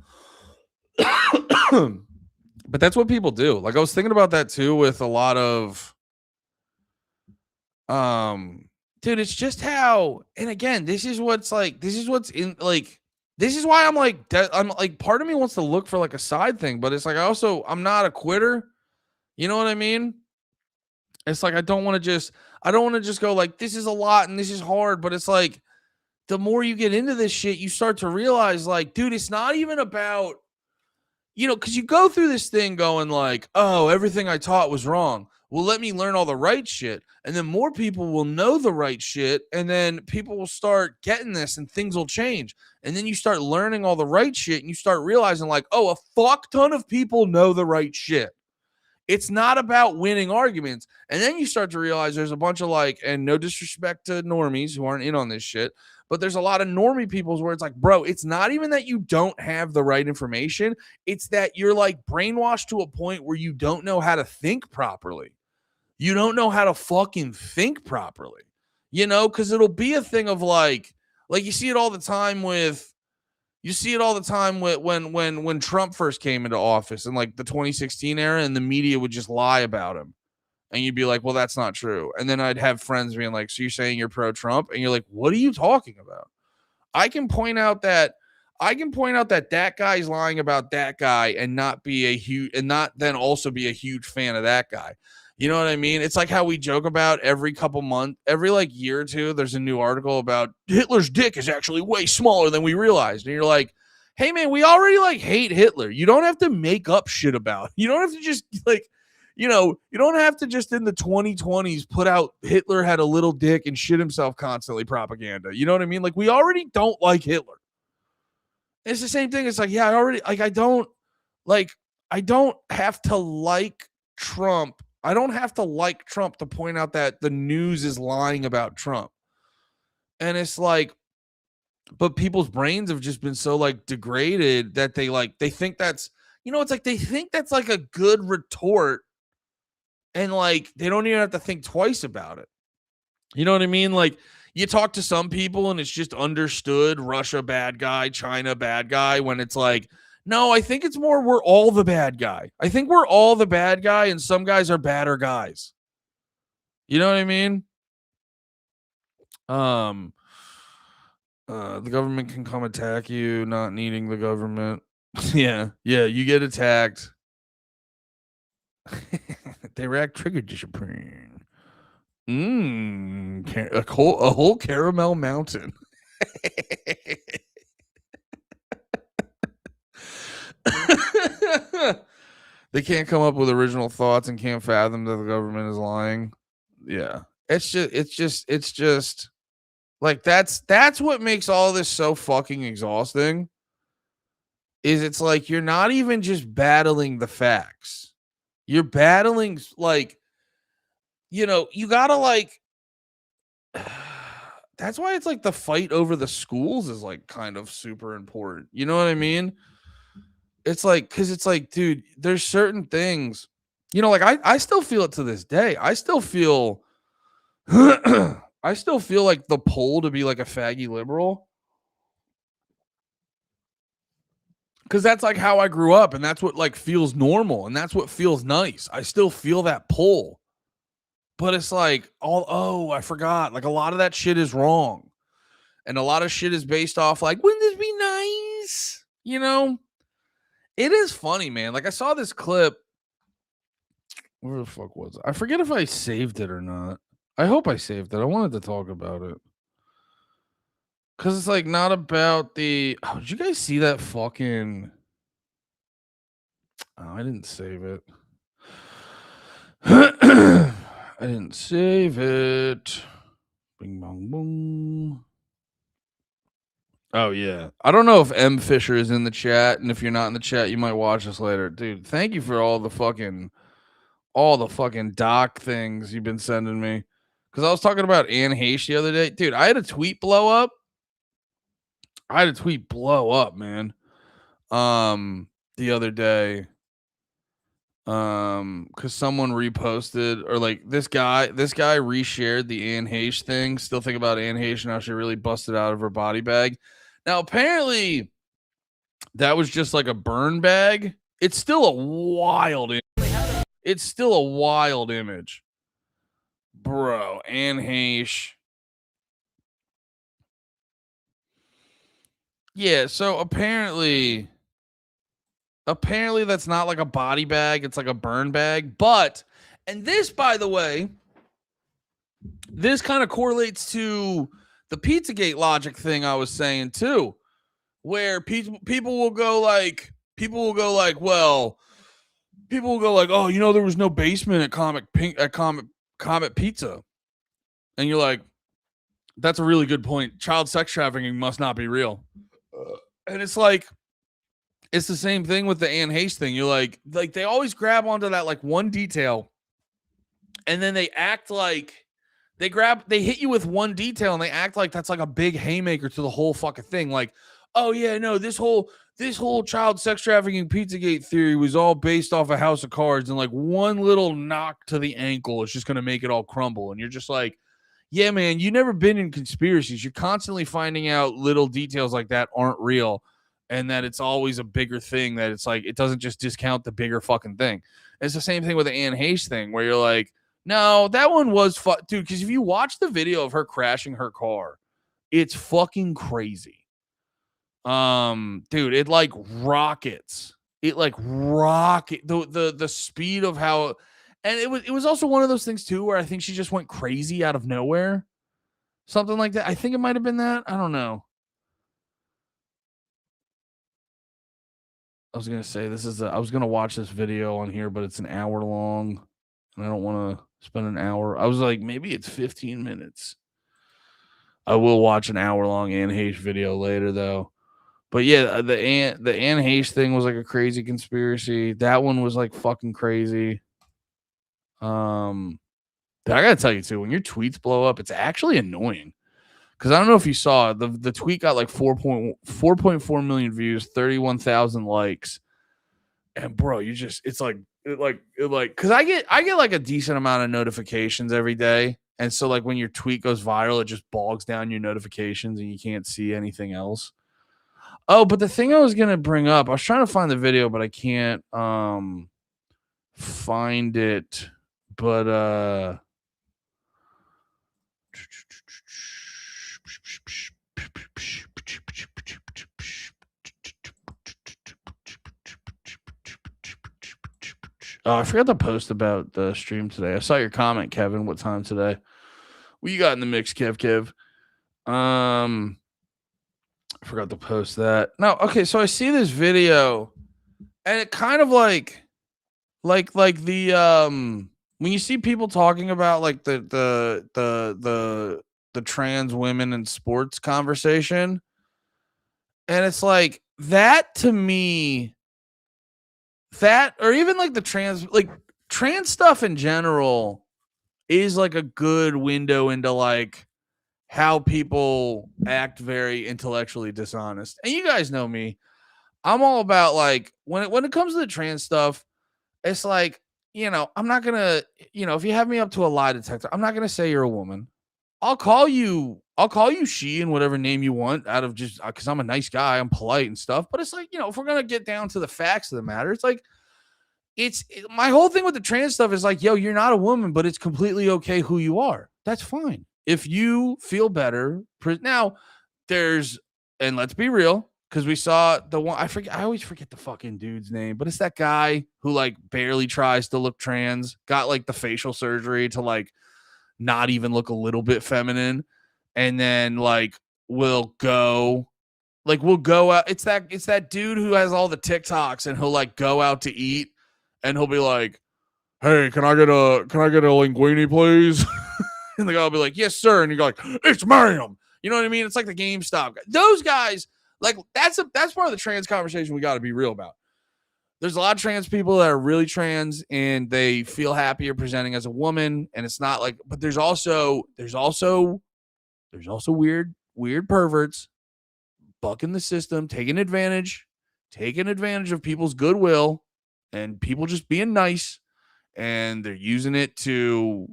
But that's what people do. Like, I was thinking about that too with a lot of dude, it's just how, and again, this is what's in, like, this is why I'm like, part of me wants to look for like a side thing, but it's like, I'm not a quitter. You know what I mean? It's like, I don't want to just go like, this is a lot and this is hard, but it's like, the more you get into this shit, you start to realize, like, dude, it's not even about, you know, because you go through this thing going like, oh, everything I taught was wrong. Well, let me learn all the right shit. And then more people will know the right shit. And then people will start getting this and things will change. And then you start learning all the right shit and you start realizing, like, oh, a fuck ton of people know the right shit. It's not about winning arguments. And then you start to realize there's a bunch of, like, and no disrespect to normies who aren't in on this shit, but there's a lot of normie peoples where it's like, bro, it's not even that you don't have the right information. It's that you're like brainwashed to a point where you don't know how to think properly. You don't know how to fucking think properly, you know, because it'll be a thing of like you see it all the time with, when Trump first came into office in like the 2016 era, and the media would just lie about him. And you'd be like, well, that's not true. And then I'd have friends being like, so you're saying you're pro Trump? And you're like, what are you talking about? I can point out that that guy's lying about that guy and not then also be a huge fan of that guy. You know what I mean? It's like how we joke about every couple months, every like year or two, there's a new article about Hitler's dick is actually way smaller than we realized. And you're like, hey man, we already like hate Hitler. You don't have to make up shit about it. You don't have to just like, you know, you don't have to just in the 2020s put out Hitler had a little dick and shit himself constantly propaganda. You know what I mean? Like, we already don't like Hitler. It's the same thing. It's like, yeah, I don't have to like Trump. I don't have to like Trump to point out that the news is lying about Trump. And it's like, but people's brains have just been so like degraded that they think that's, you know, it's like they think that's like a good retort. And like, they don't even have to think twice about it. You know what I mean? Like, you talk to some people and it's just understood Russia bad guy, China bad guy, when it's like, No, I think it's more we're all the bad guy. I think we're all the bad guy, and some guys are badder guys. You know what I mean? The government can come attack you, not needing the government. yeah, you get attacked. They react triggered discipline. A whole caramel mountain. They can't come up with original thoughts and can't fathom that the government is lying. Yeah. It's just like that's what makes all this so fucking exhausting. Is it's like you're not even just battling the facts. You're battling like, you know, you gotta like that's why it's like the fight over the schools is like kind of super important. You know what I mean? It's like, because it's like, dude, there's certain things, you know, like I still feel it to this day. I still feel I still feel like the pull to be like a faggy liberal. Because that's like how I grew up, and that's what like feels normal, and that's what feels nice. I still feel that pull. But it's like, I forgot. Like a lot of that shit is wrong. And a lot of shit is based off like, wouldn't this be nice? You know? It is funny, man. Like I saw this clip. Where the fuck was it? I forget if I saved it or not. I hope I saved it. I wanted to talk about it. Because it's like not about the. Oh, did you guys see that fucking. Oh, I didn't save it. I didn't save it. Bing bong boom. Oh yeah. I don't know if M Fisher is in the chat, and if you're not in the chat, you might watch this later. Dude, thank you for all the fucking doc things you've been sending me. Because I was talking about Anne Heche the other day. Dude, I had a tweet blow up. Man. The other day. Because someone reposted, or like this guy reshared the Anne Heche thing. Still think about Anne Heche and how she really busted out of her body bag. Now, apparently, that was just like a burn bag. It's still a wild image. Bro, Anne Heche. Yeah, so apparently that's not like a body bag. It's like a burn bag. But, and this, by the way, this kind of correlates to the Pizzagate logic thing I was saying too, where people will go like, oh, you know, there was no basement at Comet Pizza, and you're like, that's a really good point. Child sex trafficking must not be real, and it's like, it's the same thing with the Anne Heche thing. You're like they always grab onto that like one detail, and then they act like. They hit you with one detail and they act like that's like a big haymaker to the whole fucking thing. Like, oh yeah, no, this whole child sex trafficking Pizzagate theory was all based off a house of cards, and like one little knock to the ankle is just going to make it all crumble. And you're just like, yeah, man, you've never been in conspiracies. You're constantly finding out little details like that aren't real, and that it's always a bigger thing, that it's like, it doesn't just discount the bigger fucking thing. It's the same thing with the Anne Heche thing, where you're like, no, that one was fun, dude. Because if you watch the video of her crashing her car, it's fucking crazy. Dude, it like rockets. It like rocket the speed of how, and it was also one of those things too where I think she just went crazy out of nowhere, something like that. I think it might have been that. I don't know. I was gonna say I was gonna watch this video on here, but it's an hour long, and I don't want to spend an hour. I was like, maybe it's 15 minutes. I will watch an hour-long Anne Heche video later, though. But yeah, the Anne Heche thing was like a crazy conspiracy. That one was like fucking crazy. I gotta tell you too, when your tweets blow up, it's actually annoying. Because I don't know if you saw the tweet got like 4.4 million views, 31,000 likes, and bro, it's like because I get like a decent amount of notifications every day, and so like when your tweet goes viral, it just bogs down your notifications and you can't see anything else. Oh, but the thing I was gonna bring up, I was trying to find the video, but I can't find it. But oh, I forgot to post about the stream today. I saw your comment, Kevin. What time today? What you got in the mix, Kev? I forgot to post that. No, okay. So I see this video, and it kind of like the when you see people talking about like the trans women in sports conversation, and it's like that to me, that or even like the trans stuff in general is like a good window into like how people act very intellectually dishonest. And you guys know me. I'm all about like when it comes to the trans stuff, it's like, I'm not gonna, if you have me up to a lie detector, I'm not gonna say you're a woman. I'll call you she and whatever name you want out of just because I'm a nice guy, I'm polite and stuff. But it's like, if we're gonna get down to the facts of the matter, it's like my whole thing with the trans stuff is like, yo, you're not a woman, but it's completely okay who you are. That's fine. If you feel better. Now, and let's be real, because we saw the one, I always forget the fucking dude's name, but it's that guy who like barely tries to look trans, got like the facial surgery to like not even look a little bit feminine, and then like we'll go out. It's that dude who has all the TikToks, and he'll like go out to eat, and he'll be like, "Hey, can I get a linguine, please?" And the guy will be like, "Yes, sir." And you're like, "It's ma'am." You know what I mean? It's like the GameStop. Those guys, like that's part of the trans conversation we got to be real about. There's a lot of trans people that are really trans and they feel happier presenting as a woman, and it's not like. But there's also weird perverts bucking the system, taking advantage of people's goodwill and people just being nice, and they're using it to,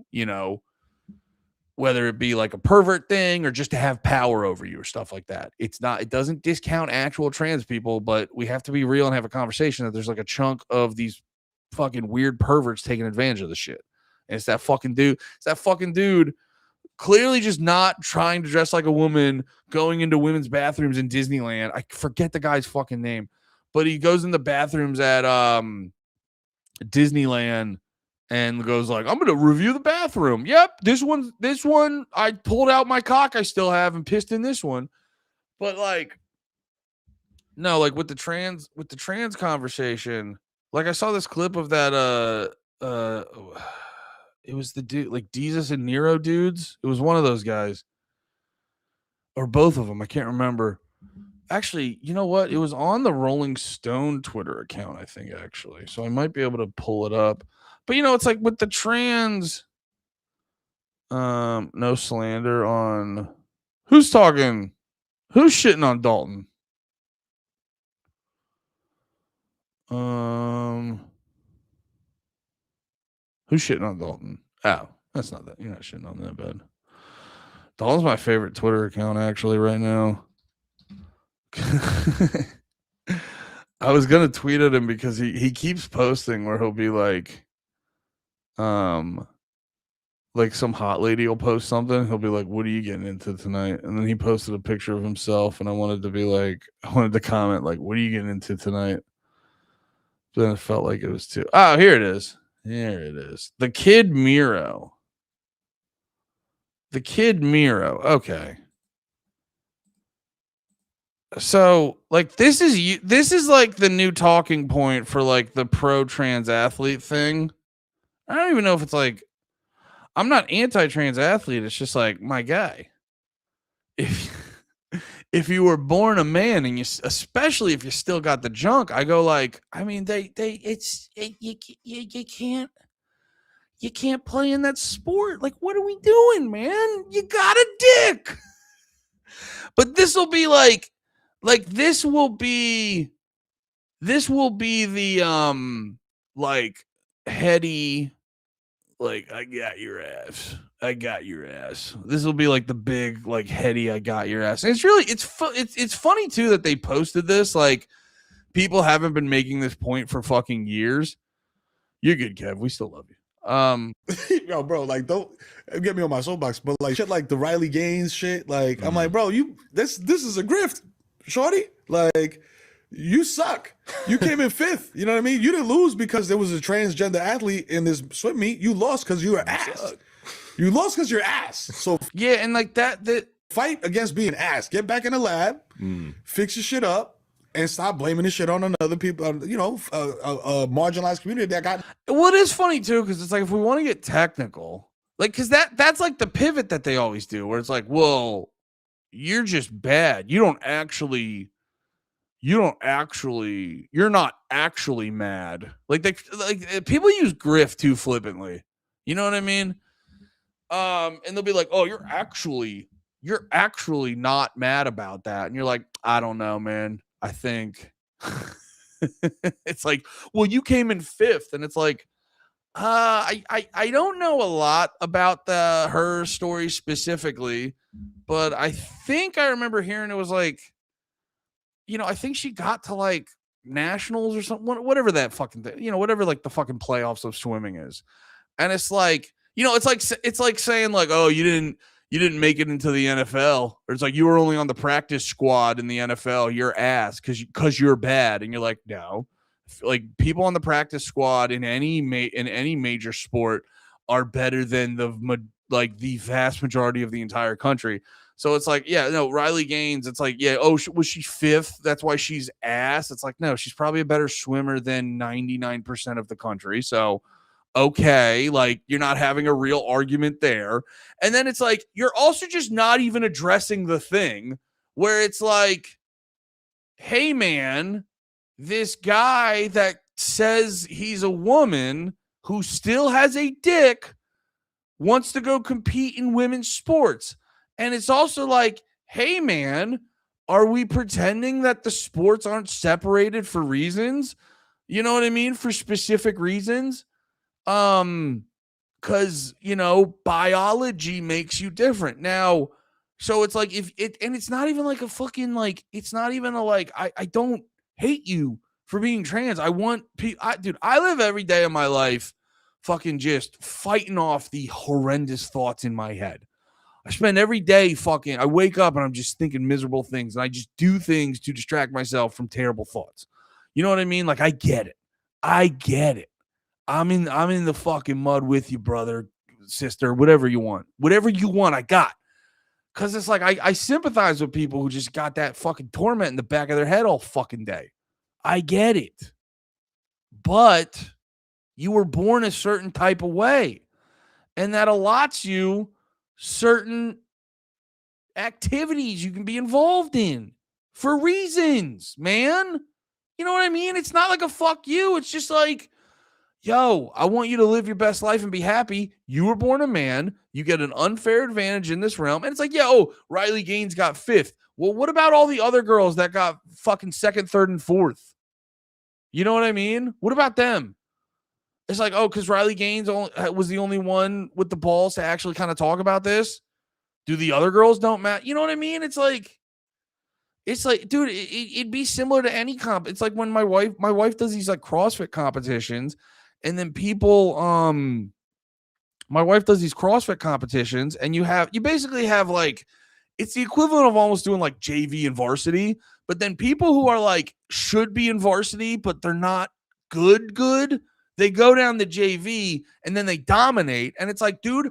whether it be like a pervert thing or just to have power over you or stuff like that. It doesn't discount actual trans people, but we have to be real and have a conversation that there's like a chunk of these fucking weird perverts taking advantage of the shit. And it's that fucking dude clearly just not trying to dress like a woman, going into women's bathrooms in Disneyland. I forget the guy's fucking name, but he goes in the bathrooms at Disneyland and goes like, "I'm gonna review the bathroom. Yep, this one I pulled out my cock I still have and pissed in this one." But like, no, like with the trans conversation, like I saw this clip of that it was the dude like Jesus and Nero dudes. It was one of those guys. Or both of them, I can't remember. Actually, you know what? It was on the Rolling Stone Twitter account, I think, actually. So I might be able to pull it up. But it's like with the trans, no slander on who's talking, who's shitting on Dalton. Who's shitting on Dalton? Oh, that's not that. You're not shitting on that bad. Dalton's my favorite Twitter account actually right now. I was gonna tweet at him because he keeps posting where he'll be like some hot lady will post something, he'll be like, "What are you getting into tonight?" And then he posted a picture of himself, and I wanted to comment like, "What are you getting into tonight?" But then it felt like it was too. Oh, here it is. The Kid Miro. Okay. So like this is like the new talking point for like the pro trans athlete thing. I don't even know if it's like, I'm not anti-trans athlete. It's just like, my guy, if you were born a man and especially if you still got the junk, I go like, I mean, you can't play in that sport. Like, what are we doing, man? You got a dick. But this will be this will be the like heady, like, I got your ass. I got your ass. This will be like the big, like heady, I got your ass. And it's really, it's funny too that they posted this. Like people haven't been making this point for fucking years. You're good, Kev. We still love you. Yo, bro, like don't get me on my soapbox, but like shit like the Riley Gaines shit, like I'm like, bro, this is a grift, shorty. Like you suck. You came in 5th. You know what I mean? You didn't lose because there was a transgender athlete in this swim meet. You lost because you were ass. You lost because you're ass. So yeah, and like that fight against being ass. Get back in the lab, fix your shit up, and stop blaming this shit on another people. A marginalized community that got. Well, it is funny too because it's like if we want to get technical, like because that's like the pivot that they always do, where it's like, well, you're just bad. You're not actually mad. Like people use grift too flippantly. You know what I mean? And they'll be like, "Oh, you're actually not mad about that." And you're like, "I don't know, man. I think it's like, well, you came in 5th." And it's like, I don't know a lot about her story specifically, but I think I remember hearing it was like, I think she got to like nationals or something, whatever that fucking thing, whatever like the fucking playoffs of swimming is. And it's like, it's like saying like, oh, you didn't make it into the NFL, or it's like you were only on the practice squad in the NFL. You're ass because you're bad, and you're like, no, like people on the practice squad in any major sport are better than the vast majority of the entire country. So it's like, yeah, no, Riley Gaines. It's like, yeah, oh, was she 5th? That's why she's ass. It's like, no, she's probably a better swimmer than 99% of the country. So. Okay, like you're not having a real argument there. And then it's like you're also just not even addressing the thing where it's like, hey man, this guy that says he's a woman who still has a dick wants to go compete in women's sports. And it's also like, hey man, are we pretending that the sports aren't separated for reasons? You know what I mean? For specific reasons. Because biology makes you different now. So it's like and it's not even like a fucking like, it's not even a like, I don't hate you for being trans. I want dude, I live every day of my life fucking just fighting off the horrendous thoughts in my head. I spend every day I wake up and I'm just thinking miserable things, and I just do things to distract myself from terrible thoughts. You know what I mean? Like I get it. I'm in the fucking mud with you, brother, sister, whatever you want, I got. Cause it's like, I sympathize with people who just got that fucking torment in the back of their head all fucking day. I get it. But you were born a certain type of way, and that allots you certain activities you can be involved in for reasons, man. You know what I mean? It's not like a fuck you. It's just like, yo, I want you to live your best life and be happy. You were born a man. You get an unfair advantage in this realm. And it's like, Riley Gaines got 5th. Well, what about all the other girls that got fucking 2nd, 3rd, and 4th? You know what I mean? What about them? It's like, oh, because Riley Gaines was the only one with the balls to actually kind of talk about this. Do the other girls don't matter? You know what I mean? It's like, dude, it'd be similar to any comp. It's like when my wife does these like CrossFit competitions. And then my wife does these CrossFit competitions, and you basically have like, it's the equivalent of almost doing like JV and varsity, but then people who are like, should be in varsity, but they're not good, they go down the JV and then they dominate. And it's like, dude,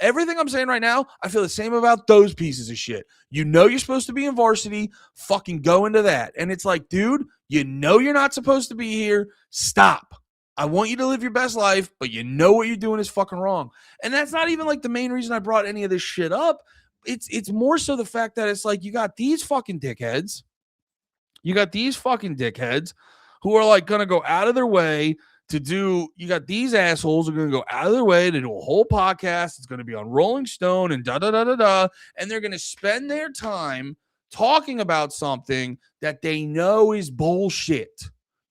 everything I'm saying right now, I feel the same about those pieces of shit. You're supposed to be in varsity, fucking go into that. And it's like, dude, you're not supposed to be here. Stop. I want you to live your best life, but what you're doing is fucking wrong. And that's not even like the main reason I brought any of this shit up. It's more so the fact that it's like, you got these fucking dickheads. Who are like going to go out of their way you got these assholes who are going to go out of their way to do a whole podcast. It's going to be on Rolling Stone and and they're going to spend their time talking about something that they know is bullshit.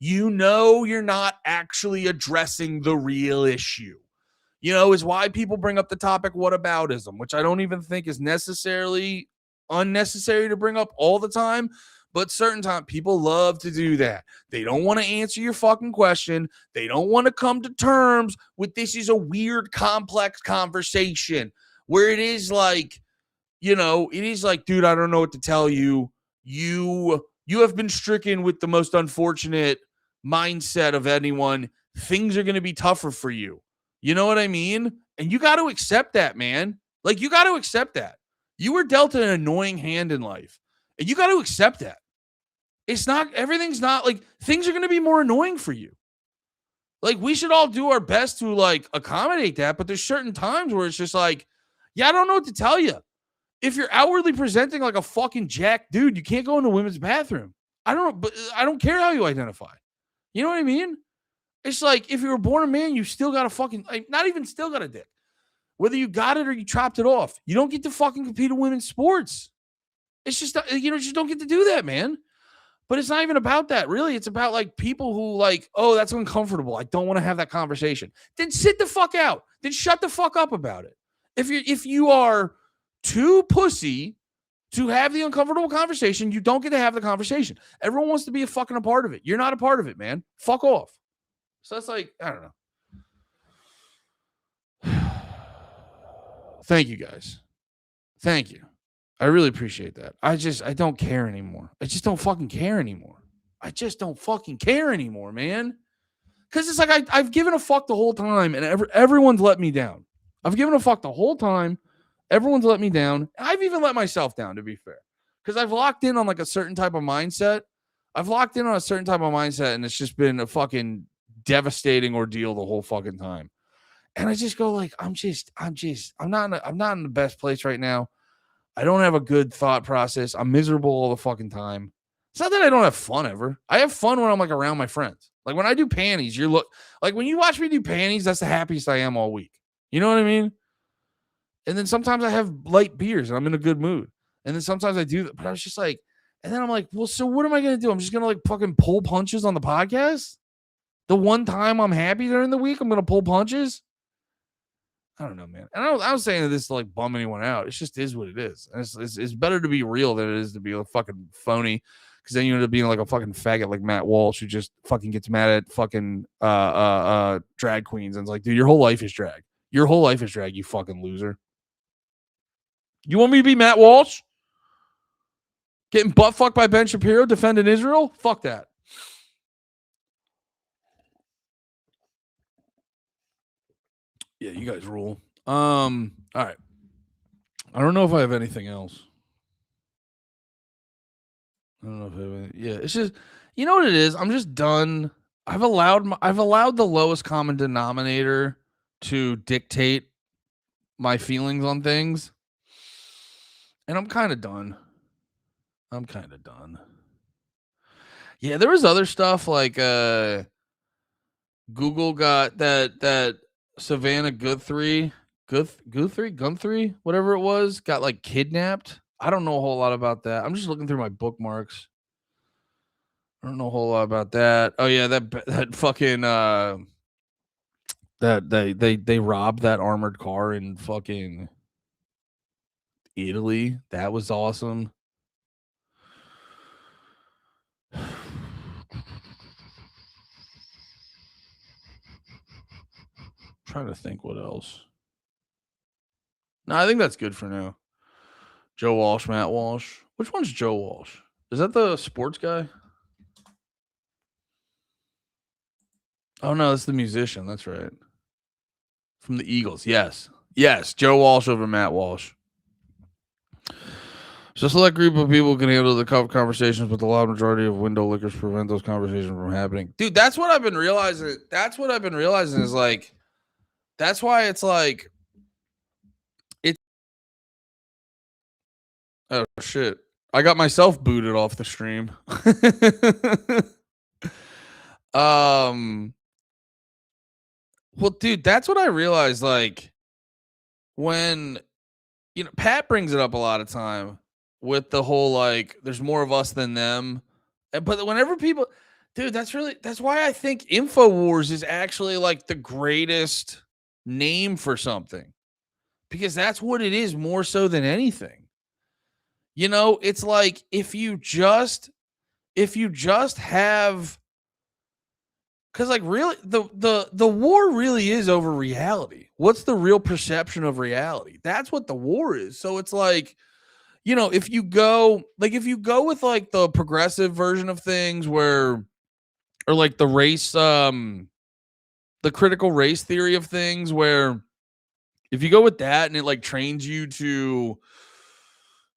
You're not actually addressing the real issue. is why people bring up the topic whataboutism, which I don't even think is necessarily unnecessary to bring up all the time. But certain time people love to do that. They don't want to answer your fucking question. They don't want to come to terms with this is a weird, complex conversation where it is like, it is like, dude, I don't know what to tell you. You have been stricken with the most unfortunate mindset of anyone. Things are going to be tougher for you. You know what I mean? And you got to accept that, man. Like, you got to accept that. You were dealt an annoying hand in life. And you got to accept that. Everything's not like, things are going to be more annoying for you. Like, we should all do our best to like accommodate that. But there's certain times where it's just like, yeah, I don't know what to tell you. If you're outwardly presenting like a fucking jack dude, you can't go in the women's bathroom. I don't care how you identify. You know what I mean? It's like, if you were born a man, you still got a fucking, not even still got a dick. Whether you got it or you chopped it off, you don't get to fucking compete in women's sports. It's just, just don't get to do that, man. But it's not even about that, really. It's about like people who like, oh, that's uncomfortable. I don't want to have that conversation. Then sit the fuck out. Then shut the fuck up about it. If you are too pussy to have the uncomfortable conversation, you don't get to have the conversation. Everyone wants to be a fucking a part of it. You're not a part of it, man. Fuck off. So that's like, I don't know. Thank you, guys. Thank you. I really appreciate that. I don't care anymore. I just don't fucking care anymore. I just don't fucking care anymore, man. Because it's like I've given a fuck the whole time, and everyone's let me down. I've given a fuck the whole time. Everyone's let me down. I've even let myself down, to be fair. Because I've locked in on like a certain type of mindset. And it's just been a fucking devastating ordeal the whole fucking time. And I just go like, I'm not in the best place right now. I don't have a good thought process. I'm miserable all the fucking time. It's not that I don't have fun ever. I have fun when I'm like around my friends. Like when I do panties, like when you watch me do panties, that's the happiest I am all week. You know what I mean? And then sometimes I have light beers and I'm in a good mood. And then sometimes I do that. But I was just like, and then I'm like, well, so what am I going to do? I'm just going to like fucking pull punches on the podcast? The one time I'm happy during the week, I'm going to pull punches? I don't know, man. And I was saying this to like bum anyone out. It just is what it is. And it's better to be real than it is to be a fucking phony. Because then you end up being like a fucking faggot like Matt Walsh who just fucking gets mad at fucking drag queens. And it's like, dude, your whole life is drag. Your whole life is drag, you fucking loser. You want me to be Matt Walsh? Getting butt fucked by Ben Shapiro defending Israel? Fuck that. Yeah, you guys rule. All right. I don't know if I have anything else. I don't know if I have anything. Yeah, it's just, you know what it is? I'm just done. I've allowed the lowest common denominator to dictate my feelings on things. And I'm kind of done. Yeah, there was other stuff like Google got that Savannah Guthrie, whatever it was, got like kidnapped. I don't know a whole lot about that. I'm just looking through my bookmarks. I don't know a whole lot about that. Oh yeah, that fucking that they robbed that armored car in fucking Italy. That was awesome. Trying to think what else. No, I think that's good for now. Joe Walsh, Matt Walsh. Which one's Joe Walsh? Is that the sports guy? Oh no, that's the musician. That's right. From the Eagles. Yes. Joe Walsh over Matt Walsh. So a select group of people can handle the conversations, but the loud majority of window lickers prevent those conversations from happening. Dude, that's what I've been realizing. Is like, that's why it's like, oh shit. I got myself booted off the stream. Well, dude, that's what I realized. Like, when, Pat brings it up a lot of time with the whole, like, there's more of us than them. But whenever people, dude, that's why I think InfoWars is actually like the greatest name for something, because that's what it is more so than anything. You know, it's like if you just have, because like really the war really is over reality. What's the real perception of reality? That's what the war is. So it's like, you know, if you go with like the progressive version of things where, or like the race, the critical race theory of things, where if you go with that and it like trains you to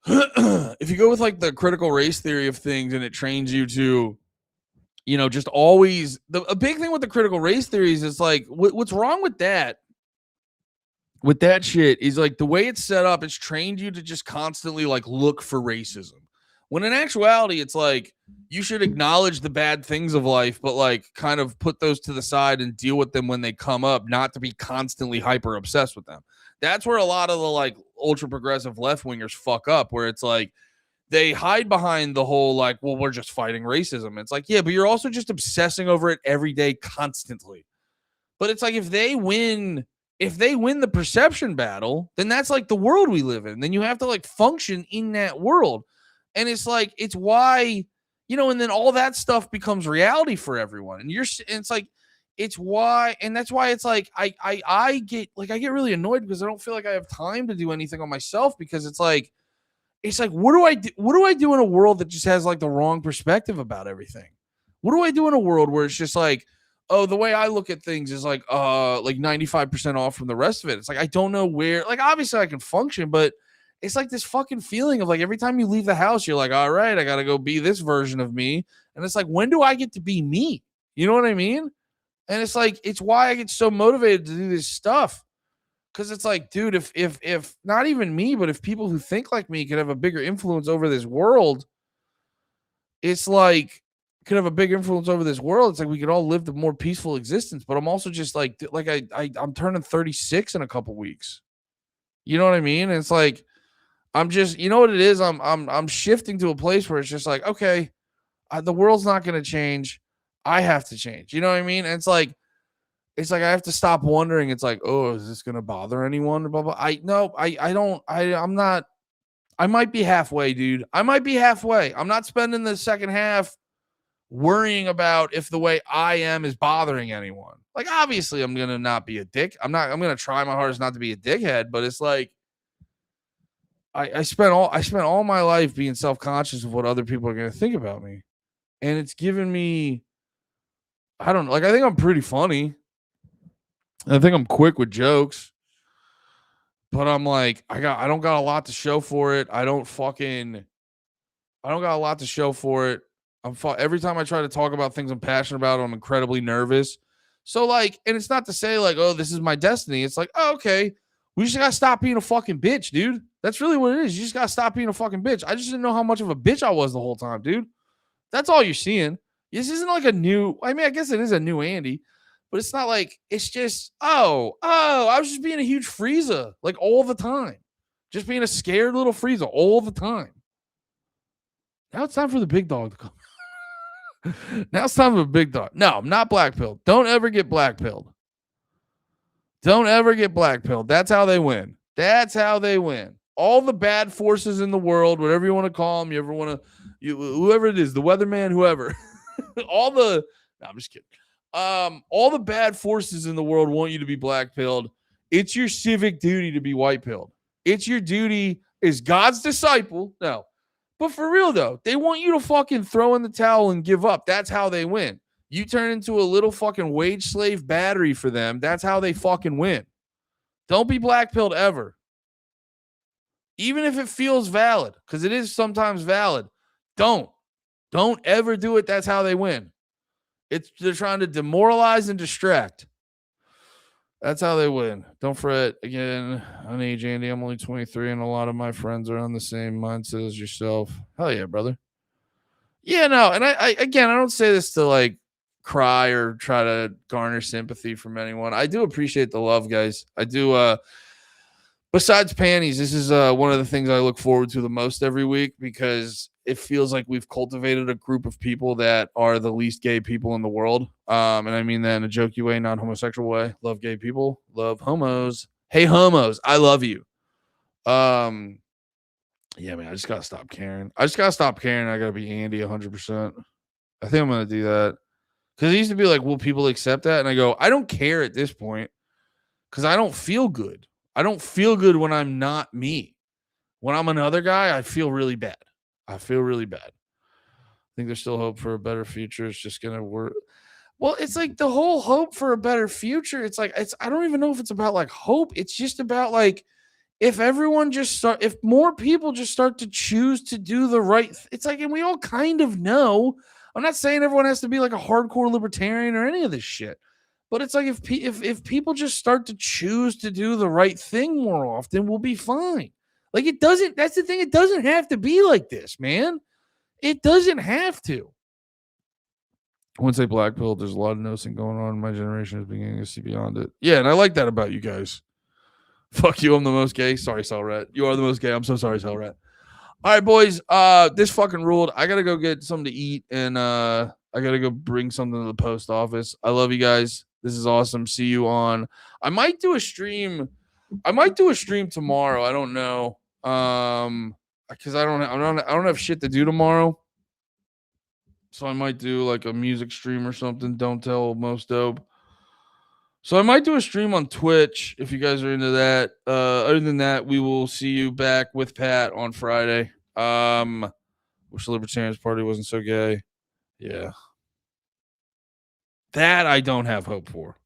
if you go with like the critical race theory of things and it trains you to, you know, just always a big thing with the critical race theories is like what's wrong with that shit is like the way it's set up, it's trained you to just constantly like look for racism. When in actuality, it's like you should acknowledge the bad things of life, but like kind of put those to the side and deal with them when they come up, not to be constantly hyper obsessed with them. That's where a lot of the like ultra progressive left wingers fuck up, where it's like they hide behind the whole like, well, we're just fighting racism. It's like, yeah, but you're also just obsessing over it every day constantly. But it's like if they win the perception battle, then that's like the world we live in. Then you have to like function in that world. And it's like, it's why, you know, and then all that stuff becomes reality for everyone. And it's like, it's why, and that's why it's like, I get really annoyed because I don't feel like I have time to do anything on myself, because it's like, what do I do? What do I do in a world that just has like the wrong perspective about everything? What do I do in a world where it's just like, oh, the way I look at things is like 95% off from the rest of it. It's like, I don't know where, like, obviously I can function, but it's like this fucking feeling of like every time you leave the house, you're like, all right, I got to go be this version of me. And it's like, when do I get to be me? You know what I mean? And it's like, it's why I get so motivated to do this stuff. Cause it's like, dude, if not even me, but if people who think like me could have a bigger influence over this world, it's like, could have a big influence over this world. It's like we could all live the more peaceful existence. But I'm also just like I'm turning 36 in a couple weeks. You know what I mean? And it's like, I'm just, you know what it is? I'm shifting to a place where it's just like, okay, the world's not going to change. I have to change. You know what I mean? And it's like I have to stop wondering. It's like, oh, is this going to bother anyone? Blah, blah. I'm not. I might be halfway, dude. I might be halfway. I'm not spending the second half worrying about if the way I am is bothering anyone. Like, obviously, I'm going to not be a dick. I'm going to try my hardest not to be a dickhead, but it's like, I spent all my life being self-conscious of what other people are going to think about me. And it's given me, I don't know, like, I think I'm pretty funny. I think I'm quick with jokes, but I'm like, I don't got a lot to show for it. I don't got a lot to show for it. Every time I try to talk about things I'm passionate about, I'm incredibly nervous. So like, and it's not to say like, oh, this is my destiny. It's like, oh, okay, we just gotta stop being a fucking bitch, dude. That's really what it is. You just gotta stop being a fucking bitch. I just didn't know how much of a bitch I was the whole time, dude. That's all you're seeing. This isn't like a new, I mean, I guess it is a new Andy, but it's not like, it's just, oh, I was just being a huge freezer, like all the time. Just being a scared little freezer all the time. Now it's time for the big dog to come. Now it's time for the big dog. No, I'm not black pilled. Don't ever get black pilled. Don't ever get black pilled. That's how they win. That's how they win. All the bad forces in the world, whatever you want to call them, whoever it is, the weatherman, whoever. No, I'm just kidding. All the bad forces in the world want you to be black pilled. It's your civic duty to be white pilled. It's your duty as God's disciple. No. But for real, though, they want you to fucking throw in the towel and give up. That's how they win. You turn into a little fucking wage slave battery for them. That's how they fucking win. Don't be black-pilled ever. Even if it feels valid, because it is sometimes valid. Don't ever do it. That's how they win. They're trying to demoralize and distract. That's how they win. Don't fret. Again, on age, Andy, I'm only 23, and a lot of my friends are on the same mindset as yourself. Hell yeah, brother. Yeah, no, and I don't say this to like cry or try to garner sympathy from anyone. I do appreciate the love, guys. I do. besides panties, this is one of the things I look forward to the most every week because it feels like we've cultivated a group of people that are the least gay people in the world. And I mean that in a jokey way, not homosexual way. Love gay people, love homos. Hey, homos, I love you. Yeah, man, I just gotta stop caring. I gotta be Andy 100%. I think I'm gonna do that because it used to be like, will people accept that? And I go, I don't care at this point because I don't feel good. I don't feel good when I'm not me. When I'm another guy, I feel really bad. I think there's still hope for a better future. It's just gonna work. Well, it's like the whole hope for a better future. It's like I don't even know if it's about like hope. It's just about like if more people just start to choose to do the right, it's like, and we all kind of know. I'm not saying everyone has to be like a hardcore libertarian or any of this shit, but it's like if people just start to choose to do the right thing more often, we'll be fine. Like it doesn't. That's the thing. It doesn't have to be like this, man. It doesn't have to. I wouldn't say black pill. There's a lot of noticing going on. My generation is beginning to see beyond it. Yeah, and I like that about you guys. Fuck you, I'm the most gay. Sorry, Cellrat. You are the most gay. I'm so sorry, Cellrat. All right, boys. This fucking ruled. I gotta go get something to eat, and I gotta go bring something to the post office. I love you guys. This is awesome. See you on. I might do a stream tomorrow. I don't know. Because I don't have shit to do tomorrow. So I might do like a music stream or something. Don't tell Most Dope. So I might do a stream on Twitch if you guys are into that. Other than that, we will see you back with Pat on Friday. Wish the Libertarians Party wasn't so gay. Yeah. That I don't have hope for.